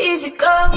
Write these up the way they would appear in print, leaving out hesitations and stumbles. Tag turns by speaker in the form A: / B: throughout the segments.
A: easy go.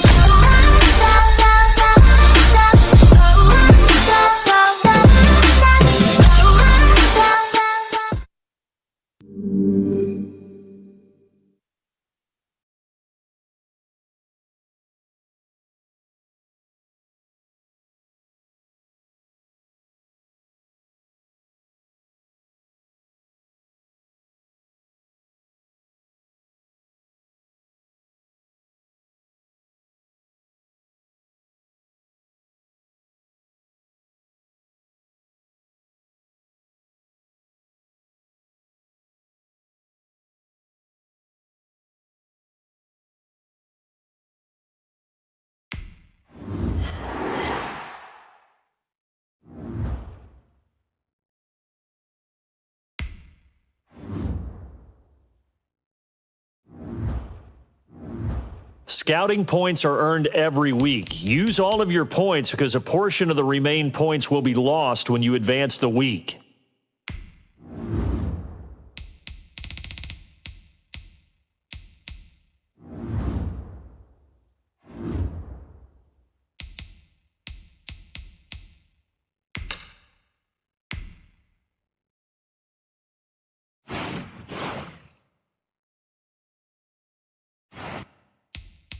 B: Scouting points are earned every week. Use all of your points because a portion of the remaining points will be lost when you advance the week.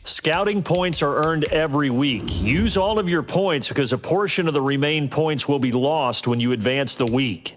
B: Scouting points are earned every week. Use all of your points because a portion of the remaining points will be lost when you advance the week.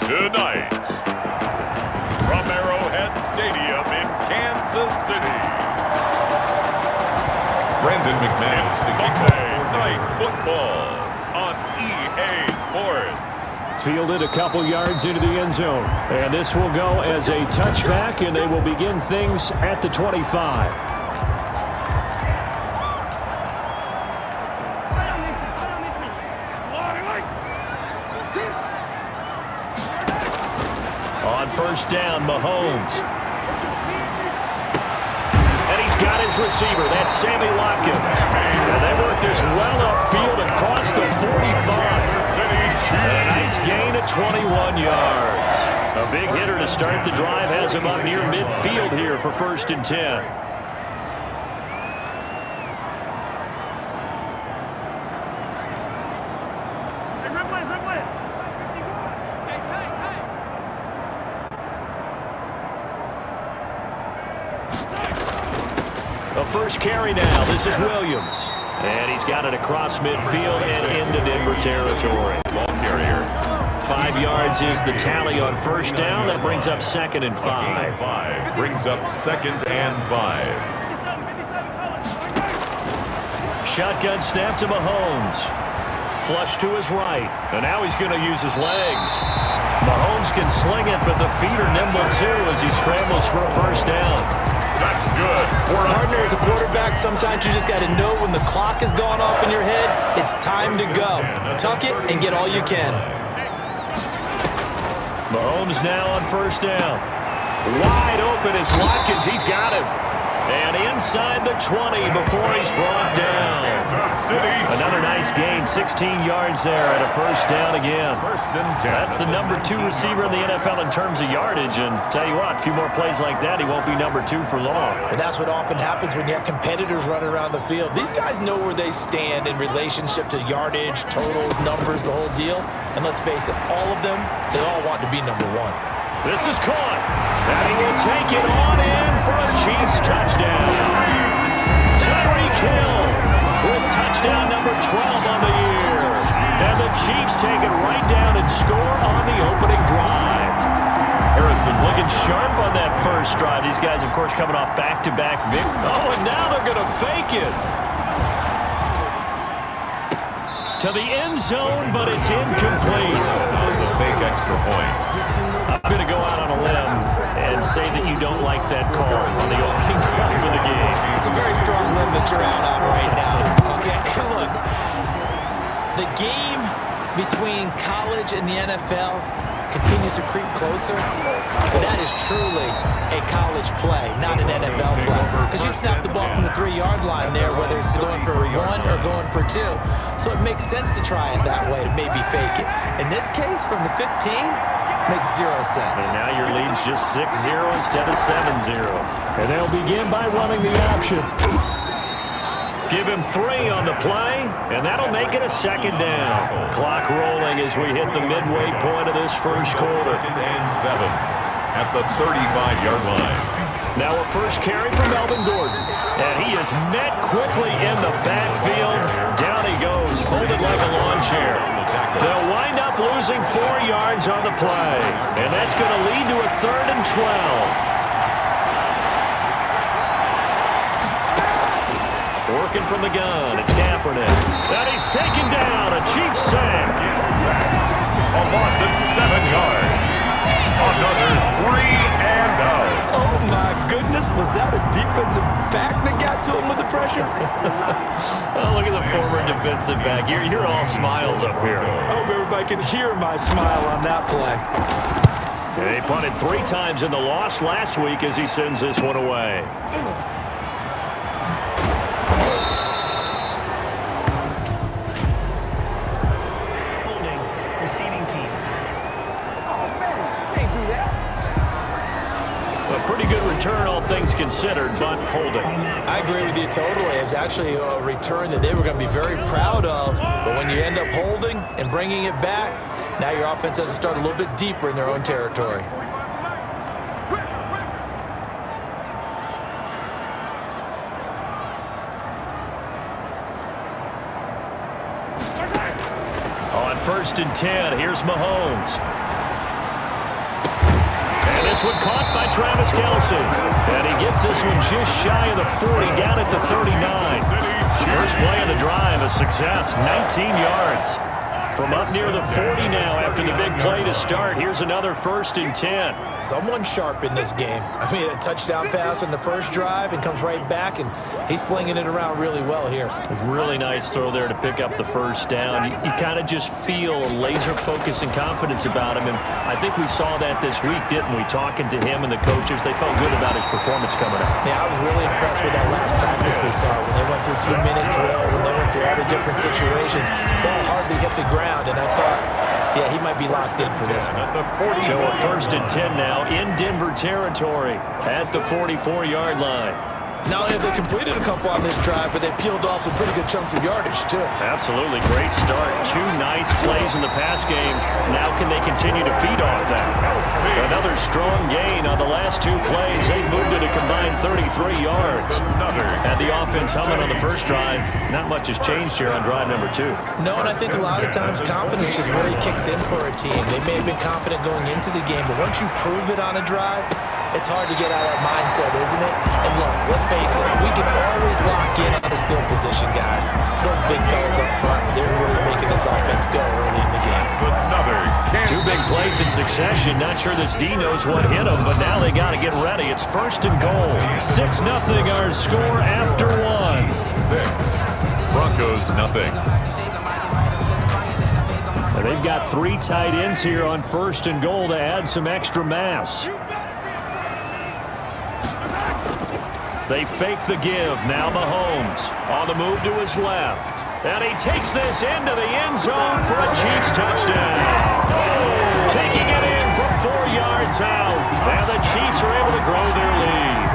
C: Tonight, from Arrowhead Stadium in Kansas City,
D: Brandon McManus.
C: Sunday Night Football on EA Sports.
B: Fielded a couple yards into the end zone. And this will go as a touchback, and they will begin things at the 25. First down, Mahomes. And he's got his receiver. That's Sammy Watkins. And they work this well upfield across the 45. A nice gain of 21 yards. A big hitter to start the drive has him up near midfield here for 1st and 10. First carry now. This is Williams. And he's got it across midfield and into Denver territory.
D: Ball carrier.
B: 5 yards is the tally on first down. That brings up 2nd and 5.
D: Brings up 2nd and 5.
B: Shotgun snap to Mahomes. Flush to his right. And now he's going to use his legs. Mahomes can sling it, but the feet are nimble too as he scrambles for a first down.
D: That's good.
E: Partner, as a quarterback, sometimes you just got to know when the clock has gone off in your head, it's time to go. Tuck it and get all you can.
B: Mahomes now on first down. Wide open is Watkins. He's got him. And inside the 20 before he's brought down. Another nice gain, 16 yards there at a first down again. That's the number 2 receiver in the NFL in terms of yardage. And tell you what, a few more plays like that, he won't be number 2 for long.
E: But that's what often happens when you have competitors running around the field. These guys know where they stand in relationship to yardage, totals, numbers, the whole deal. And let's face it, all of them, they all want to be number 1.
B: This is caught, and he will take it on in for a Chiefs touchdown. Tyreek Hill with touchdown number 12 on the year. And the Chiefs take it right down and score on the opening drive. Harrison looking sharp on that first drive. These guys, of course, coming off back-to-back victories. Oh, and now they're going to fake it. To the end zone, but it's incomplete.
D: The fake extra point.
B: I'm going to go out on a limb and say that you don't like that call on the opening drive of the game.
E: It's a very strong limb that you're out on right now. Okay, look, the game between college and the NFL continues to creep closer, but that is truly a college play, not an NFL play. Because you snap the ball from the 3-yard line there, whether it's going for 1 or going for 2. So it makes sense to try it that way, to maybe fake it. In this case, from the 15, makes 0 sense.
B: And now your lead's just 6-0 instead of 7-0. And they'll begin by running the option. Give him 3 on the play, and that'll make it a second down. Clock rolling as we hit the midway point of this first quarter.
D: 2nd and 7 at the 35-yard line.
B: Now a first carry from Melvin Gordon. And he is met quickly in the backfield. Down he goes, folded like a lawn chair. They'll wind up losing 4 yards on the play. And that's going to lead to a 3rd and 12. Working from the gun, it's Kaepernick. And he's taken down, a Chiefs sack.
D: A loss of 7 yards. Another 3 and out.
E: Oh, my goodness. Was that a defensive back that got to him with the pressure?
B: Oh, look at the former defensive back. You're all smiles up here.
E: I hope everybody can hear my smile on that play.
B: And he punted 3 times in the loss last week as he sends this one away.
A: Receiving team.
B: A pretty good return, all things considered, but holding.
E: I agree with you totally. It's actually a return that they were going to be very proud of. But when you end up holding and bringing it back, now your offense has to start a little bit deeper in their own territory.
B: On 1st and 10, here's Mahomes. And this one caught by Travis Kelce. And he gets this one just shy of the 40, down at the 39. First play of the drive, a success, 19 yards. From up near the 40 now after the big play to start. Here's another 1st and 10.
E: Someone sharp in this game. I mean, a touchdown pass on the first drive and comes right back, and he's flinging it around really well here.
B: A really nice throw there to pick up the first down. You kind of just feel a laser focus and confidence about him, and I think we saw that this week, didn't we? Talking to him and the coaches, they felt good about his performance coming up.
E: Yeah, I was really impressed with that last practice we saw when they went through 2-minute drill, when they went through all the different situations. Ball hardly hit the ground. And I thought, yeah, he might be locked in for this one.
B: So a 1st and 10 now in Denver territory at the 44-yard line.
E: Not only have they completed a couple on this drive, but they peeled off some pretty good chunks of yardage, too.
B: Absolutely. Great start. 2 nice plays in the pass game. Now can they continue to feed off that? Another strong gain on the last 2 plays. They moved it a combined 33 yards. Had the offense humming on the first drive. Not much has changed here on drive number 2.
E: No, and I think a lot of times confidence just really kicks in for a team. They may have been confident going into the game, but once you prove it on a drive, it's hard to get out of that mindset, isn't it? And look, let's face it, we can always lock in on the skill position, guys. Those big fellas up front, they're really making this offense go early in the game.
B: 2 big plays in succession. Not sure this D knows what hit him, but now they got to get ready. It's 1st and goal. 6-0 our score after 1.
D: 6. Broncos nothing.
B: And They've got 3 tight ends here on 1st and goal to add some extra mass. They fake the give. Now Mahomes on the move to his left. And he takes this into the end zone for a Chiefs touchdown. Taking it in from 4 yards out. And the Chiefs are able to grow their lead.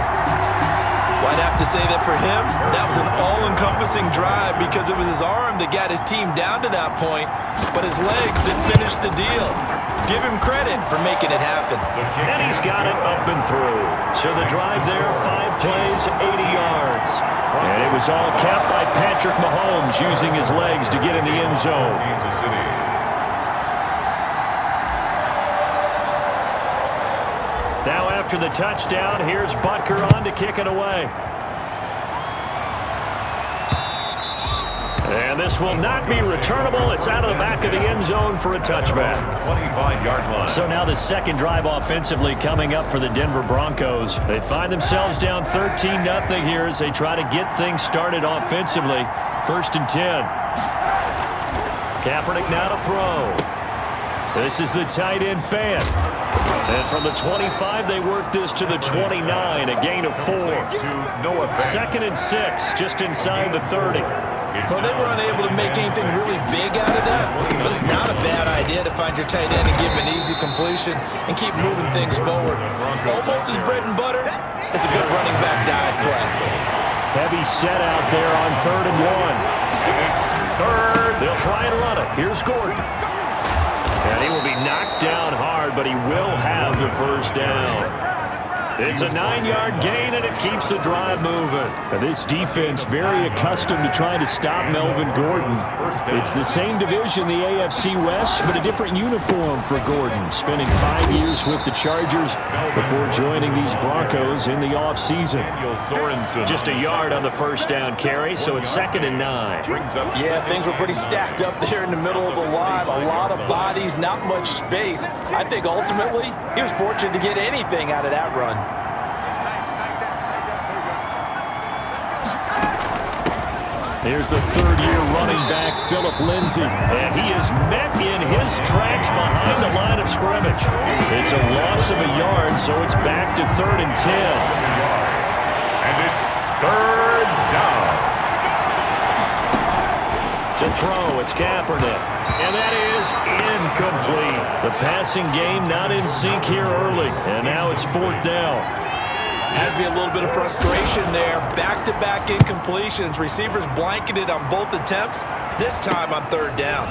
E: Well, I'd have to say that for him, that was an all-encompassing drive because it was his arm that got his team down to that point, but his legs that finished the deal. Give him credit for making it happen.
B: And he's got it up and through. So the drive there, 5 plays, 80 yards. And it was all capped by Patrick Mahomes using his legs to get in the end zone.
D: Kansas City.
B: Now after the touchdown, here's Butker on to kick it away. And this will not be returnable. It's out of the back of the end zone for a touchback.
D: 25-yard line.
B: So now the second drive offensively coming up for the Denver Broncos. They find themselves down 13-0 here as they try to get things started offensively. 1st and 10. Kaepernick now to throw. This is the tight end fan. And from the 25, they work this to the 29, a gain of 4. Second and 6, just inside the 30.
E: Well, they were unable to make anything really big out of that, but it's not a bad idea to find your tight end and give him an easy completion and keep moving things forward. Almost his bread and butter. It's a good running back dive play.
B: Heavy set out there on 3rd and 1. They'll try and run it. Here's Gordon. And he will be knocked down hard, but he will have the first down. It's a 9-yard gain, and it keeps the drive moving. Now, this defense very accustomed to trying to stop Melvin Gordon. It's the same division, the AFC West, but a different uniform for Gordon, spending 5 years with the Chargers before joining these Broncos in the offseason. Just a yard on the first down carry, so it's 2nd and 9.
E: Yeah, things were pretty stacked up there in the middle of the line. A lot of bodies, not much space. I think ultimately he was fortunate to get anything out of that run.
B: Here's the 3rd-year running back, Philip Lindsay. And he is met in his tracks behind the line of scrimmage. It's a loss of a yard, so it's back to 3rd and 10.
D: And it's 3rd down.
B: To throw, it's Kaepernick. And that is incomplete. The passing game not in sync here early. And now it's 4th down.
E: Has to be a little bit of frustration there. Back-to-back incompletions. Receivers blanketed on both attempts, this time on 3rd down.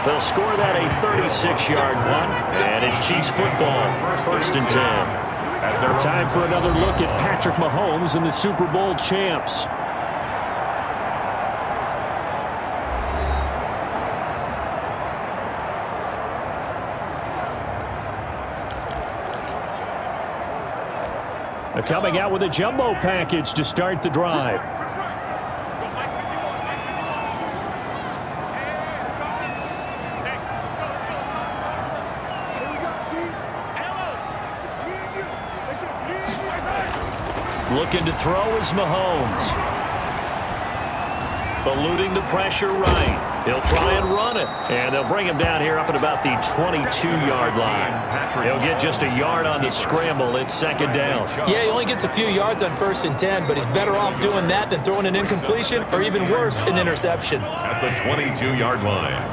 B: They'll score that a 36-yard one, and it's Chiefs football, 1st and 10. Time for another look at Patrick Mahomes and the Super Bowl champs. Coming out with a jumbo package to start the drive. Looking to throw is Mahomes. Eluding the pressure right. He'll try and run it. And they'll bring him down here up at about the 22-yard line. He'll get just a yard on the scramble. It's 2nd down.
E: Yeah, he only gets a few yards on 1st and 10, but he's better off doing that than throwing an incompletion or even worse, an interception.
D: At the 22-yard line.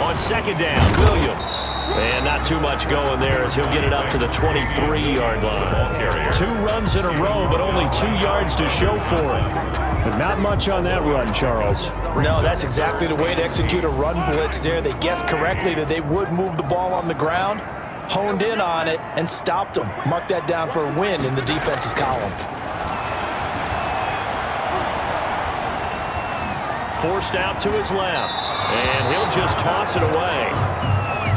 B: On 2nd down, Williams. And not too much going there as he'll get it up to the 23-yard line. 2 runs in a row, but only 2 yards to show for it. But not much on that run, Charles.
E: No, that's exactly the way to execute a run blitz there. They guessed correctly that they would move the ball on the ground, honed in on it, and stopped them. Mark that down for a win in the defense's column.
B: Forced out to his left, and he'll just toss it away.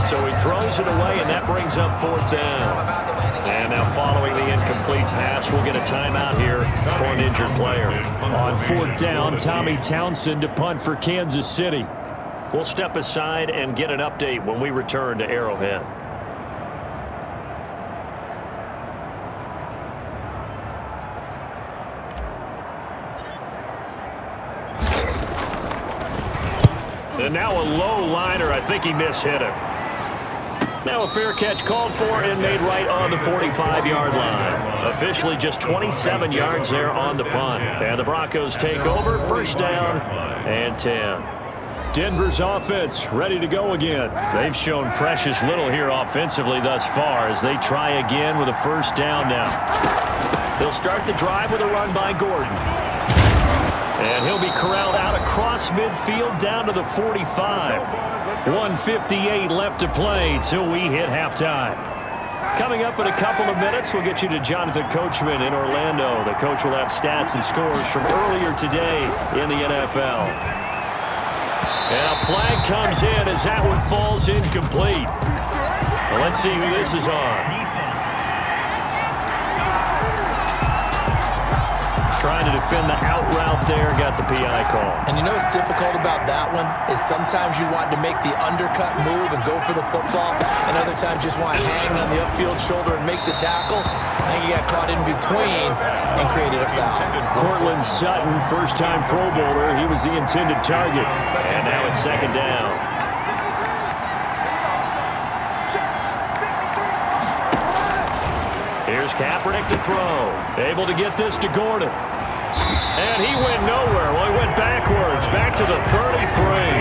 B: So he throws it away, and that brings up 4th down. And now following the incomplete pass, we'll get a timeout here for an injured player. On 4th down, Tommy Townsend to punt for Kansas City. We'll step aside and get an update when we return to Arrowhead. And now a low liner. I think he mishit him. Now a fair catch called for and made right on the 45-yard line. Officially just 27 yards there on the punt. And the Broncos take over, first down and 10. Denver's offense ready to go again. They've shown precious little here offensively thus far as they try again with a first down now. They'll start the drive with a run by Gordon. And he'll be corralled out across midfield down to the 45. 1:58 left to play till we hit halftime. Coming up in a couple of minutes, we'll get you to Jonathan Coachman in Orlando. The coach will have stats and scores from earlier today in the NFL. And a flag comes in as that one falls incomplete. Well, let's see who this is on. Trying to defend the out route there, got the PI call.
E: And you know what's difficult about that one is sometimes you want to make the undercut move and go for the football, and other times just want to hang on the upfield shoulder and make the tackle. I think he got caught in between and created a foul.
B: Courtland Sutton, first-time Pro Bowler. He was the intended target. And now it's second down. Here's Kaepernick to throw. Able to get this to Gordon. And he went nowhere. Well, he went backwards. Back to the 33.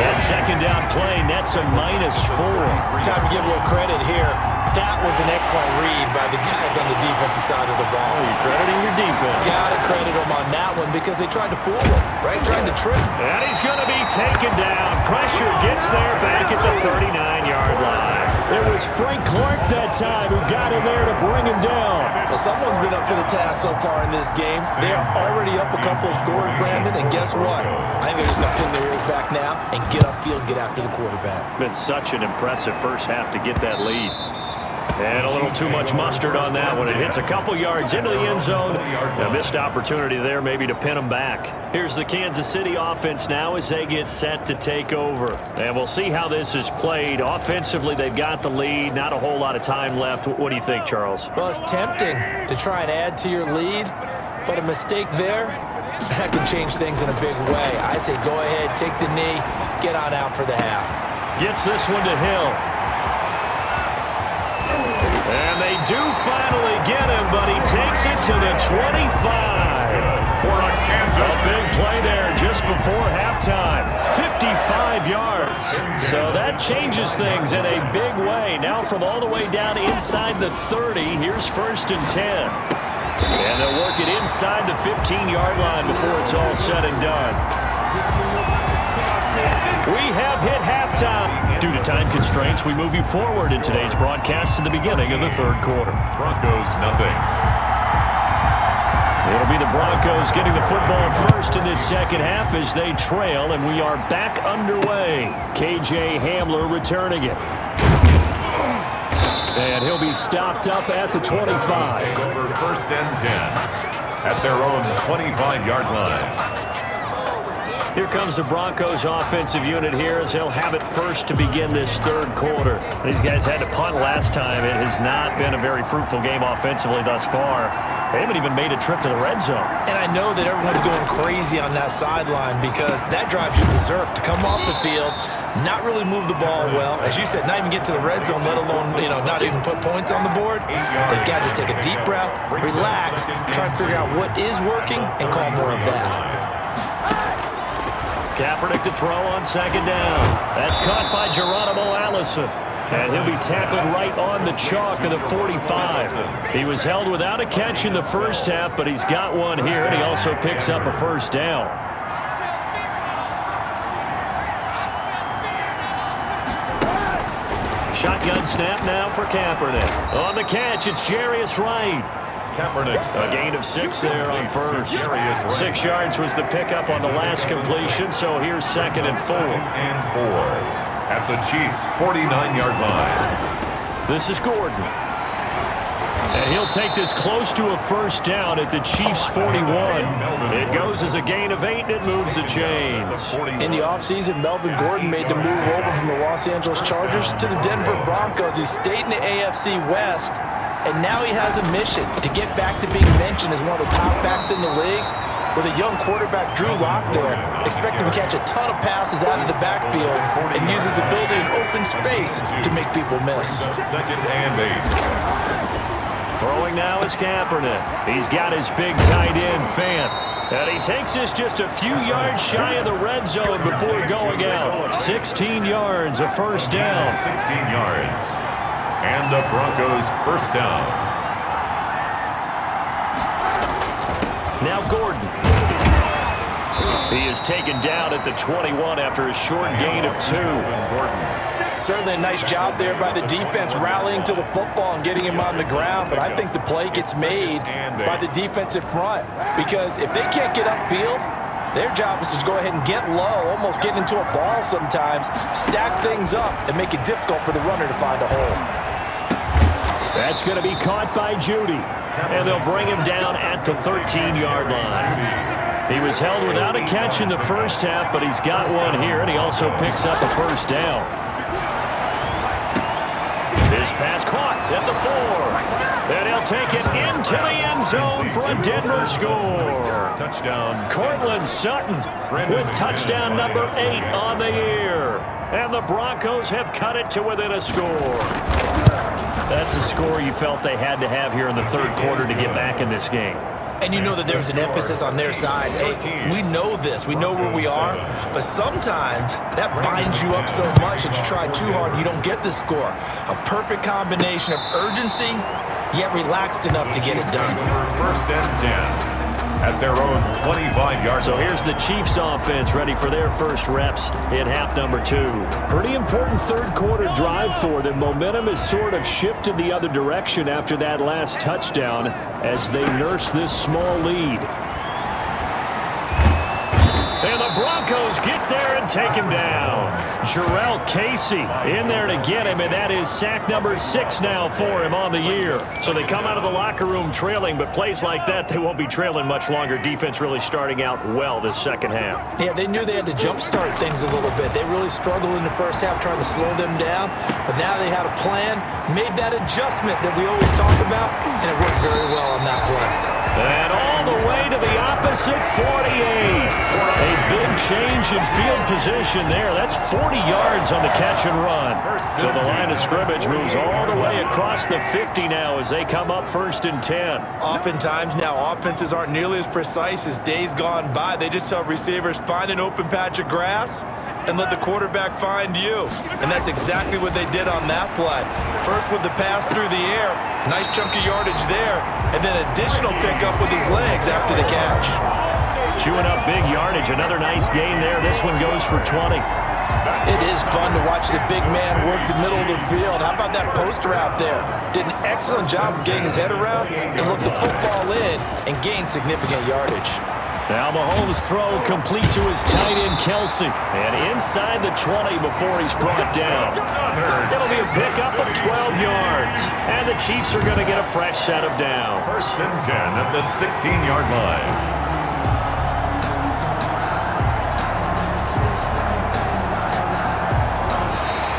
B: That second down play nets a -4.
E: Time to give a little credit here. That was an excellent read by the guys on the defensive side of the ball.
B: Oh, you're crediting your defense.
E: Gotta credit them on that one because they tried to fool him, right? Trying to trip.
B: And he's going to be taken down. Pressure gets there back at the 39-yard line. It was Frank Clark that time who got in there to bring him down.
E: Well, someone's been up to the task so far in this game. They're already up a couple of scores, Brandon, and guess what? I think they're just going to pin their ears back now and get upfield, get after the quarterback.
B: Been such an impressive first half to get that lead. And a little too much mustard on that one. It hits a couple yards into the end zone. A missed opportunity there maybe to pin them back. Here's the Kansas City offense now as they get set to take over. And we'll see how this is played. Offensively, they've got the lead. Not a whole lot of time left. What do you think, Charles?
E: Well, it's tempting to try and add to your lead, but a mistake there, that can change things in a big way. I say go ahead, take the knee, get on out for the half.
B: Gets this one to Hill. And they do finally get him, but he takes it to the 25. A big play there just before halftime. 55 yards. So that changes things in a big way. Now from all the way down inside the 30, here's first and 10. And they'll work it inside the 15-yard line before it's all said and done. We have hit halftime. Due to time constraints, we move you forward in today's broadcast to the beginning of the third quarter.
D: Broncos, nothing.
B: It'll be the Broncos getting the football first in this second half as they trail, and we are back underway. KJ Hamler returning it. And he'll be stopped up at the 25.
D: Over first and 10 at their own 25-yard line.
B: Here comes the Broncos offensive unit here as they'll have it first to begin this third quarter. These guys had to punt last time. It has not been a very fruitful game offensively thus far. They haven't even made a trip to the red zone. And
E: I know that everyone's going crazy on that sideline because that drives you berserk to come off the field, not really move the ball well. As you said, not even get to the red zone, let alone, not even put points on the board. They've got to just take a deep breath, relax, try and figure out what is working and call more of that.
B: Kaepernick to throw on second down. That's caught by Geronimo Allison. And he'll be tackled right on the chalk of the 45. He was held without a catch in the first half, but he's got one here, and he also picks up a first down. Shotgun snap now for Kaepernick. On the catch, it's Jarius Wright. A gain of 6 there on first. 6 yards was the pickup on the last completion, so here's second and 4.
D: At the Chiefs' 49-yard line.
B: This is Gordon. And he'll take this close to a first down at the Chiefs' 41. It goes as a gain of 8, and it moves the chains.
E: In the offseason, Melvin Gordon made the move over from the Los Angeles Chargers to the Denver Broncos. He stayed in the AFC West. And now he has a mission to get back to being mentioned as one of the top backs in the league. with a young quarterback, Drew Lock, there. Expect him to catch a ton of passes out of the backfield and use his ability in open space to make people miss.
D: Second and 8.
B: Throwing now is Kaepernick. He's got his big tight end, Fant. And he takes this just a few yards shy of the red zone before going out. 16 yards, a first down.
D: 16 yards. And the Broncos first down.
B: Now Gordon. He is taken down at the 21 after a short gain of 2.
E: Certainly a nice job there by the defense rallying to the football and getting him on the ground, but I think the play gets made by the defensive front because if they can't get upfield, their job is to go ahead and get low, almost get into a ball sometimes, stack things up, and make it difficult for the runner to find a hole.
B: That's going to be caught by Judy, and they'll bring him down at the 13-yard line. He was held without a catch in the first half, but he's got one here, and he also picks up a first down. This pass caught at the 4. And he'll take it into the end zone for a Denver score.
D: Touchdown.
B: Courtland Sutton with touchdown number 8 on the year. And the Broncos have cut it to within a score. That's a score you felt they had to have here in the third quarter to get back in this game.
E: And you know that there's an emphasis on their side. Hey, we know this. We know where we are. But sometimes that binds you up so much that you try too hard, you don't get the score. A perfect combination of urgency, yet relaxed enough to get it done.
D: First and 10 at their own 25-yard.
B: So here's the Chiefs offense ready for their first reps in half number 2. Pretty important third quarter drive for them. Momentum has sort of shifted the other direction after that last touchdown as they nurse this small lead. And the Broncos get there and take him down. Jurrell Casey in there to get him, and that is sack number 6 now for him on the year. So they come out of the locker room trailing, but plays like that, they won't be trailing much longer. Defense really starting out well this second half.
E: Yeah, they knew they had to jumpstart things a little bit. They really struggled in the first half trying to slow them down, but now they had a plan, made that adjustment that we always talk about, and it worked very well on that play.
B: And all the way to the opposite 48. A big change in field position there. That's 40 yards on the catch and run. So the line of scrimmage moves all the way across the 50 now as they come up first and 10.
E: Oftentimes now offenses aren't nearly as precise as days gone by. They just tell receivers, find an open patch of grass and let the quarterback find you. And that's exactly what they did on that play. First with the pass through the air, nice chunk of yardage there, and then additional pickup with his legs after the catch.
B: Chewing up big yardage, another nice gain there. This one goes for 20.
E: It is fun to watch the big man work the middle of the field. How about that post route there? Did an excellent job of getting his head around and look the football in and gain significant yardage.
B: Now Mahomes' throw complete to his tight end, Kelsey. And inside the 20 before he's brought down. It'll be a pickup of 12 yards. And the Chiefs are going to get a fresh set of downs.
D: First and 10 at the 16-yard line.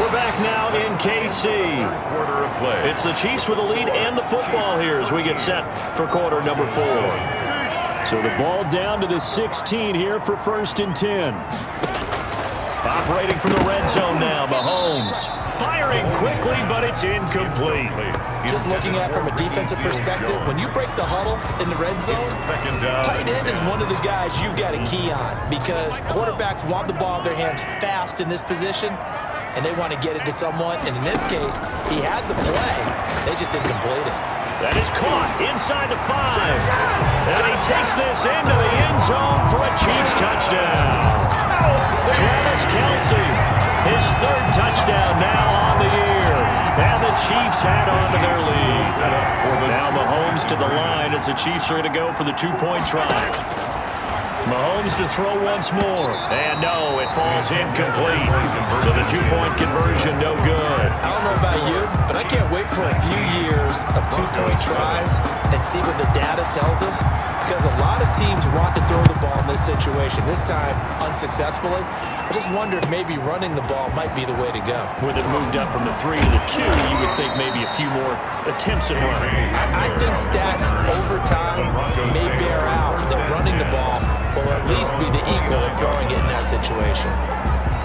B: We're back now in KC.
D: Quarter of play.
B: It's the Chiefs with the lead and the football here as we get set for quarter number 4. So the ball down to the 16 here for first and 10. Operating from the red zone now, Mahomes. Firing quickly, but it's incomplete.
E: Just looking at it from a defensive perspective, when you break the huddle in the red zone, tight end is one of the guys you've got to key on because quarterbacks want the ball in their hands fast in this position, and they want to get it to someone. And in this case, he had the play. They just didn't complete it.
B: That is caught inside the 5. And he takes this into the end zone for a Chiefs touchdown. Travis Kelce, his 3rd touchdown now on the year. And the Chiefs add on to their lead. Now Mahomes to the line as the Chiefs are going to go for the 2-point try. Mahomes to throw once more. And no, it falls incomplete. So the 2-point conversion, no good.
E: I don't know about you, but I can't wait for a few years of 2-point tries and see what the data tells us. Because a lot of teams want to throw the ball in this situation, this time unsuccessfully. I just wonder if maybe running the ball might be the way to go.
B: With it moved up from the 3 to the 2, you would think maybe a few more attempts at running.
E: I think stats over time may bear out that running the ball will at least be the equal of throwing it in that situation.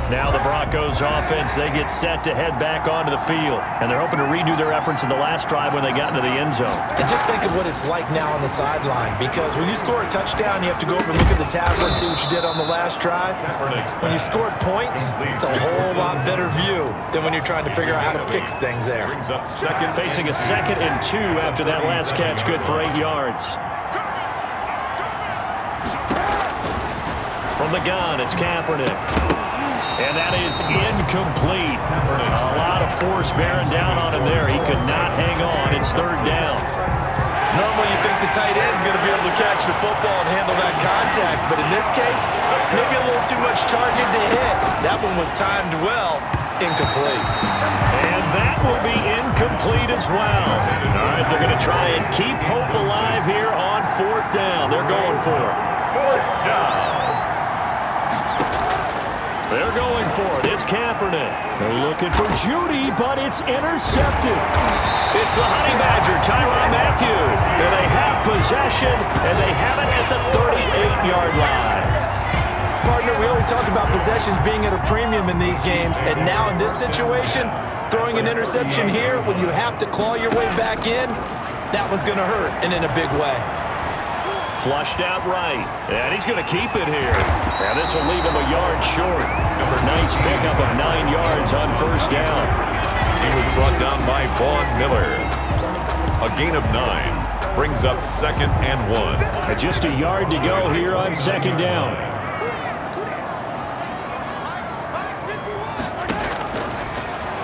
B: Now the Broncos offense, they get set to head back onto the field. And they're hoping to redo their efforts in the last drive when they got into the end zone.
E: And just think of what it's like now on the sideline, because when you score a touchdown, you have to go over and look at the tablet and see what you did on the last drive. When you scored points, it's a whole lot better view than when you're trying to figure out how to fix things there.
B: Facing a 2nd and 2 after that last catch, good for 8 yards. From the gun, it's Kaepernick. And that is incomplete. A lot of force bearing down on him there. He could not hang on. It's 3rd down.
E: Normally you think the tight end's going to be able to catch the football and handle that contact, but in this case, maybe a little too much target to hit. That one was timed well. Incomplete.
B: And that will be incomplete as well. All right, they're going to try and keep hope alive here on 4th down. They're going for it.
D: 4th down.
B: They're going for it. It's Kaepernick. They're looking for Judy, but it's intercepted. It's the Honey Badger, Tyrann Mathieu. And they have possession, and they have it at the 38-yard line.
E: Partner, we always talk about possessions being at a premium in these games, and now in this situation, throwing an interception here when you have to claw your way back in, that one's going to hurt, and in a big way.
B: Flushed out right, and he's going to keep it here. And this will leave him a yard short. Nice pickup of 9 yards on 1st down.
D: He was brought down by Vaughn Miller. A gain of 9 brings up 2nd and 1.
B: Just a yard to go here on 2nd down.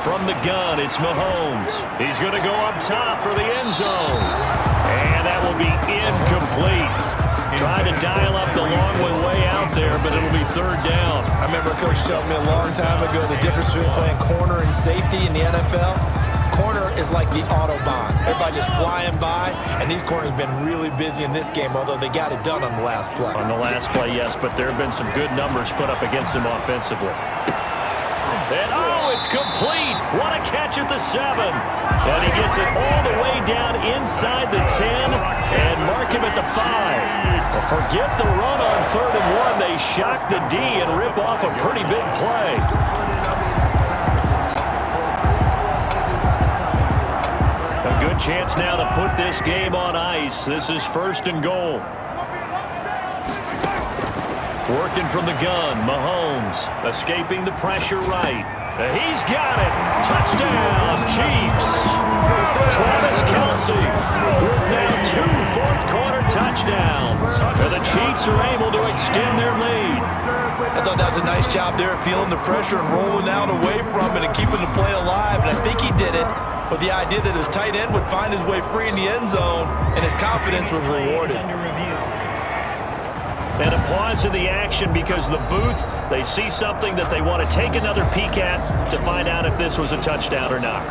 B: From the gun, it's Mahomes. He's going to go up top for the end zone. And that will be incomplete. Trying to dial up the long way out there, but it'll be 3rd down.
E: I remember a coach telling me a long time ago the difference between playing corner and safety in the NFL. Corner is like the Autobahn. Everybody just flying by, and these corners have been really busy in this game, although they got it done on the last play.
B: On the last play, yes, but there have been some good numbers put up against them offensively. And, oh, it's complete. What a catch at the 7. And he gets it all the way down inside the 10 and mark him at the 5. Well, forget the run on 3rd and 1. They shock the D and rip off a pretty big play. A good chance now to put this game on ice. This is 1st and goal. Working from the gun, Mahomes escaping the pressure right. He's got it. Touchdown, Chiefs. Travis Kelce with now 2 fourth-quarter touchdowns. And the Chiefs are able to extend their lead.
E: I thought that was a nice job there, feeling the pressure and rolling out away from it and keeping the play alive. And I think he did it with the idea that his tight end would find his way free in the end zone, and his confidence was rewarded.
B: And a pause in the action because the booth, they see something that they want to take another peek at to find out if this was a touchdown or not.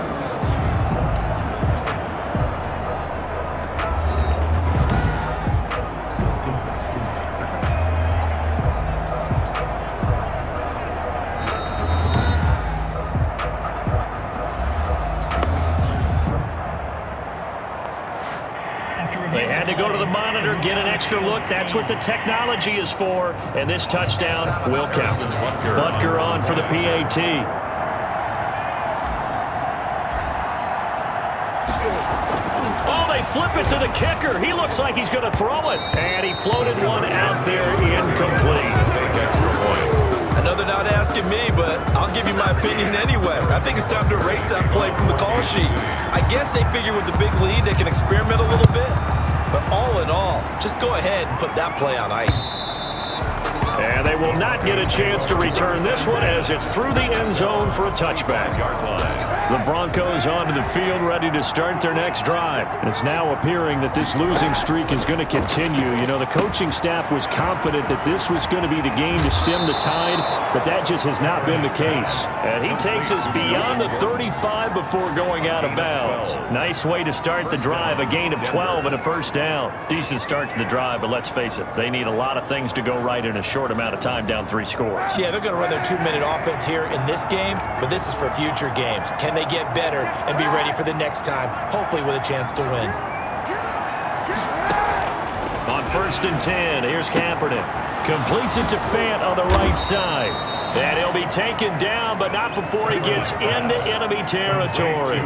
B: They had to go to the monitor, get an extra look. That's what the technology is for. And this touchdown will count. Butker on for the PAT. Oh, they flip it to the kicker. He looks like he's going to throw it. And he floated one out there incomplete.
E: Another not asking me, but I'll give you my opinion anyway. I think it's time to erase that play from the call sheet. I guess they figure with the big lead they can experiment a little bit. But all in all, just go ahead and put that play on ice.
B: And they will not get a chance to return this one as it's through the end zone for a touchback. The Broncos onto the field ready to start their next drive. It's now appearing that this losing streak is going to continue. You know, the coaching staff was confident that this was going to be the game to stem the tide, but that just has not been the case. And he takes us beyond the 35 before going out of bounds. Nice way to start the drive, a gain of 12 and a first down. Decent start to the drive, but let's face it, they need a lot of things to go right in a short short amount of time down 3 scores.
E: Yeah, they're going to run their 2-minute offense here in this game, but this is for future games. Can they get better and be ready for the next time, hopefully with a chance to win?
B: On 1st and 10, here's Kaepernick. Completes it to Fant on the right side. And he'll be taken down, but not before he gets into enemy territory.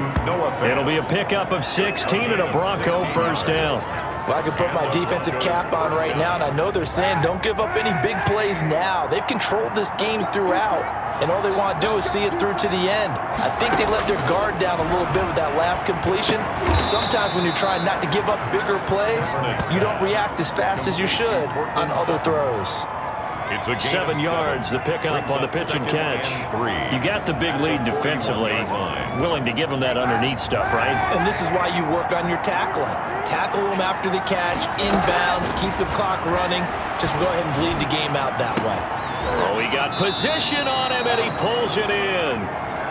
B: It'll be a pickup of 16 and a Bronco first down.
E: Well, I can put my defensive cap on right now, and I know they're saying don't give up any big plays now. They've controlled this game throughout, and all they want to do is see it through to the end. I think they let their guard down a little bit with that last completion. Sometimes when you're trying not to give up bigger plays, you don't react as fast as you should on other throws.
D: It's a
B: 7 yards, the pickup on the pitch and catch. You got the big lead defensively. Willing to give them that underneath stuff, right?
E: And this is why you work on your tackling. Tackle them after the catch, inbounds, keep the clock running. Just go ahead and bleed the game out that way.
B: Oh, he got position on him, and he pulls it in.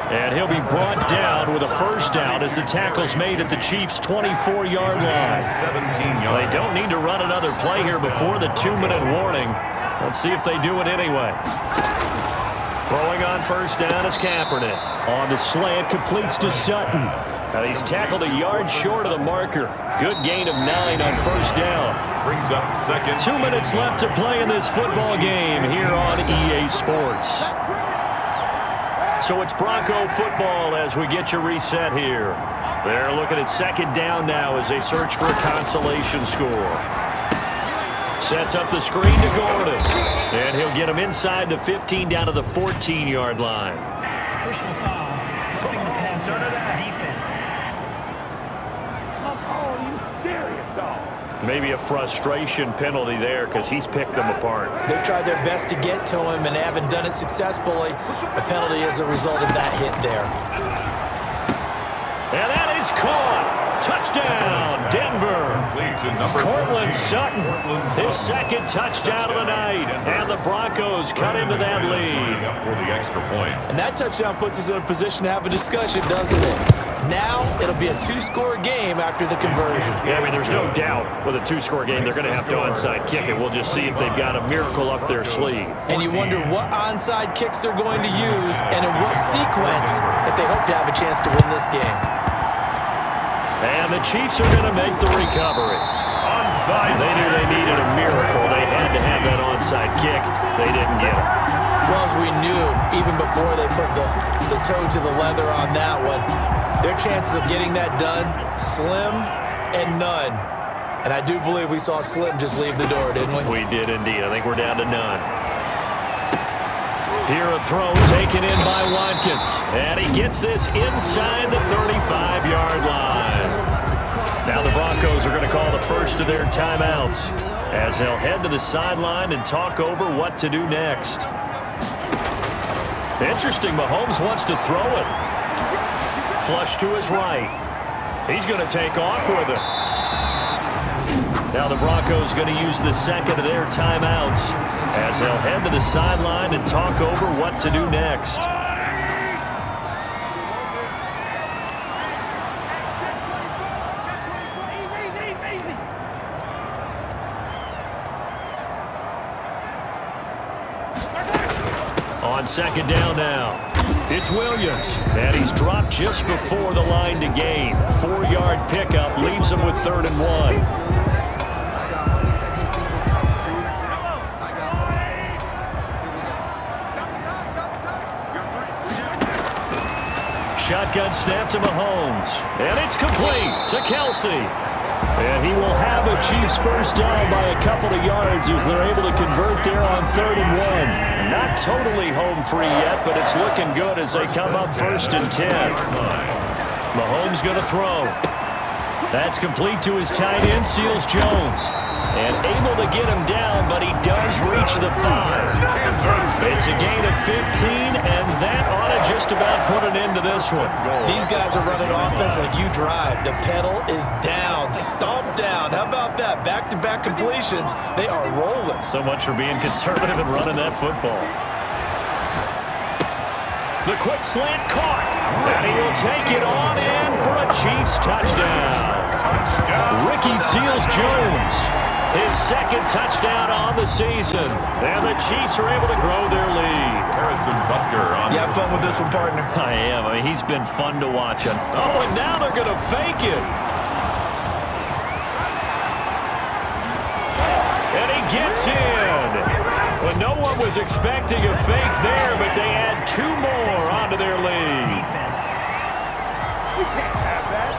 B: And he'll be brought down with a first down as the tackle's made at the Chiefs' 24-yard line.
D: 17 yards.
B: They don't need to run another play here before the 2-minute warning. Let's see if they do it anyway. Throwing on first down is Kaepernick. On the slant, completes to Sutton. Now he's tackled a yard short of the marker. Good gain of 9 on first down.
D: Brings up second.
B: 2 minutes left to play in this football game here on EA Sports. So it's Bronco football as we get you reset here. They're looking at second down now as they search for a consolation score. Sets up the screen to Gordon. And he'll get him inside the 15 down to the 14-yard line.
A: Personal foul. Roughing the passer. Defense.
C: Oh, you serious, dog?
B: Maybe a frustration penalty there because he's picked them apart.
E: They've tried their best to get to him and haven't done it successfully. A penalty as a result of that hit there.
B: And that is caught. Touchdown, Denver. Cortland Sutton, his second touchdown of the night. And the Broncos cut into that lead.
D: For the extra point.
E: And that touchdown puts us in a position to have a discussion, doesn't it? Now it'll be a 2-score game after the conversion.
B: Yeah, I mean, there's no doubt with a 2-score game, they're going to have to onside kick it. We'll just see if they've got a miracle up their sleeve.
E: And you wonder what onside kicks they're going to use and in what sequence if they hope to have a chance to win this game.
B: And the Chiefs are going to make the recovery. Onside. They knew they needed a miracle. They had to have that onside kick. They didn't get it.
E: Well, as we knew, even before they put the toe to the leather on that one, their chances of getting that done, slim and none. And I do believe we saw Slim just leave the door, didn't we?
B: We did indeed. I think we're down to none. Here a throw taken in by Watkins. And he gets this inside the 35-yard line. Now the Broncos are going to call the first of their timeouts as they'll head to the sideline and talk over what to do next. Interesting, Mahomes wants to throw it. Flush to his right. He's going to take off with it. Now the Broncos going to use the second of their timeouts as they'll head to the sideline and talk over what to do next. On second down now, it's Williams, and he's dropped just before the line to gain. 4-yard pickup leaves him with 3rd and 1. Shotgun snap to Mahomes, and it's complete to Kelsey. And he will have a Chiefs first down by a couple of yards as they're able to convert there on 3rd and 1. Not totally home free yet, but it's looking good as they come up 1st and 10. Mahomes going to throw. That's complete to his tight end, Seals Jones. And able to get him down, but he does reach the 5. It's a gain of 15, and that ought to just about put an end to this one.
E: These guys are running offense like you drive. The pedal is down, stomp down. How about that? Back-to-back completions. They are rolling.
B: So much for being conservative and running that football. The quick slant caught, and he will take it on in for a Chiefs touchdown. Ricky Seals-Jones His second touchdown on the season. And the Chiefs are able to grow their lead.
D: Harrison Butker on
E: You have fun with this one, partner?
B: I am. I mean, he's been fun to watch. Oh, and now they're going to fake it. And he gets in. Well, no one was expecting a fake there, but they add 2 more onto their lead.
A: Defense.
C: We can't have that.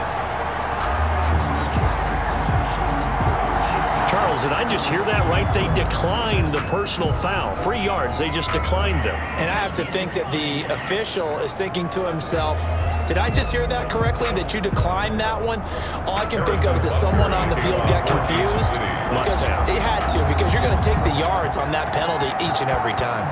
B: Charles, did I just hear that right? They declined the personal foul. 3 yards, they just declined them.
E: And I have to think that the official is thinking to himself, did I just hear that correctly, that you declined that one? All I can think of is that someone on the field got confused. Because they had to, because you're going to take the yards on that penalty each and every time.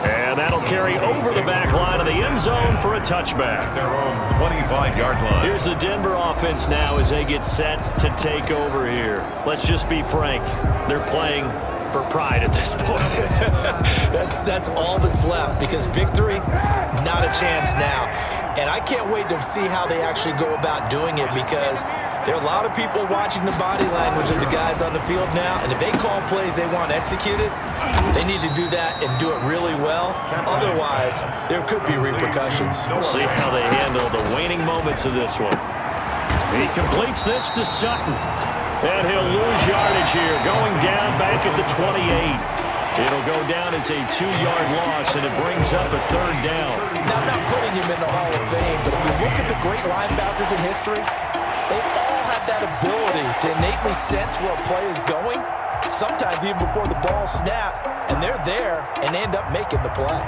B: And that'll carry over the back line of the end zone for a touchback.
D: their own 25-yard line.
B: Here's the Denver offense now as they get set to take over here. Let's just be frank. They're playing for pride at this point.
E: That's all that's left, because victory, not a chance now. And I can't wait to see how they actually go about doing it, because there are a lot of people watching the body language of the guys on the field now, and if they call plays they want executed, they need to do that and do it really well. Otherwise, there could be repercussions.
B: We'll see how they handle the waning moments of this one. He completes this to Sutton. And he'll lose yardage here, going down back at the 28. It'll go down as a 2-yard loss, and it brings up a 3rd down.
F: Now, I'm not putting him in the Hall of Fame, but if you look at the great linebackers in history, they all have that ability to innately sense where a play is going, sometimes even before the ball snaps, and they're there and end up making the play.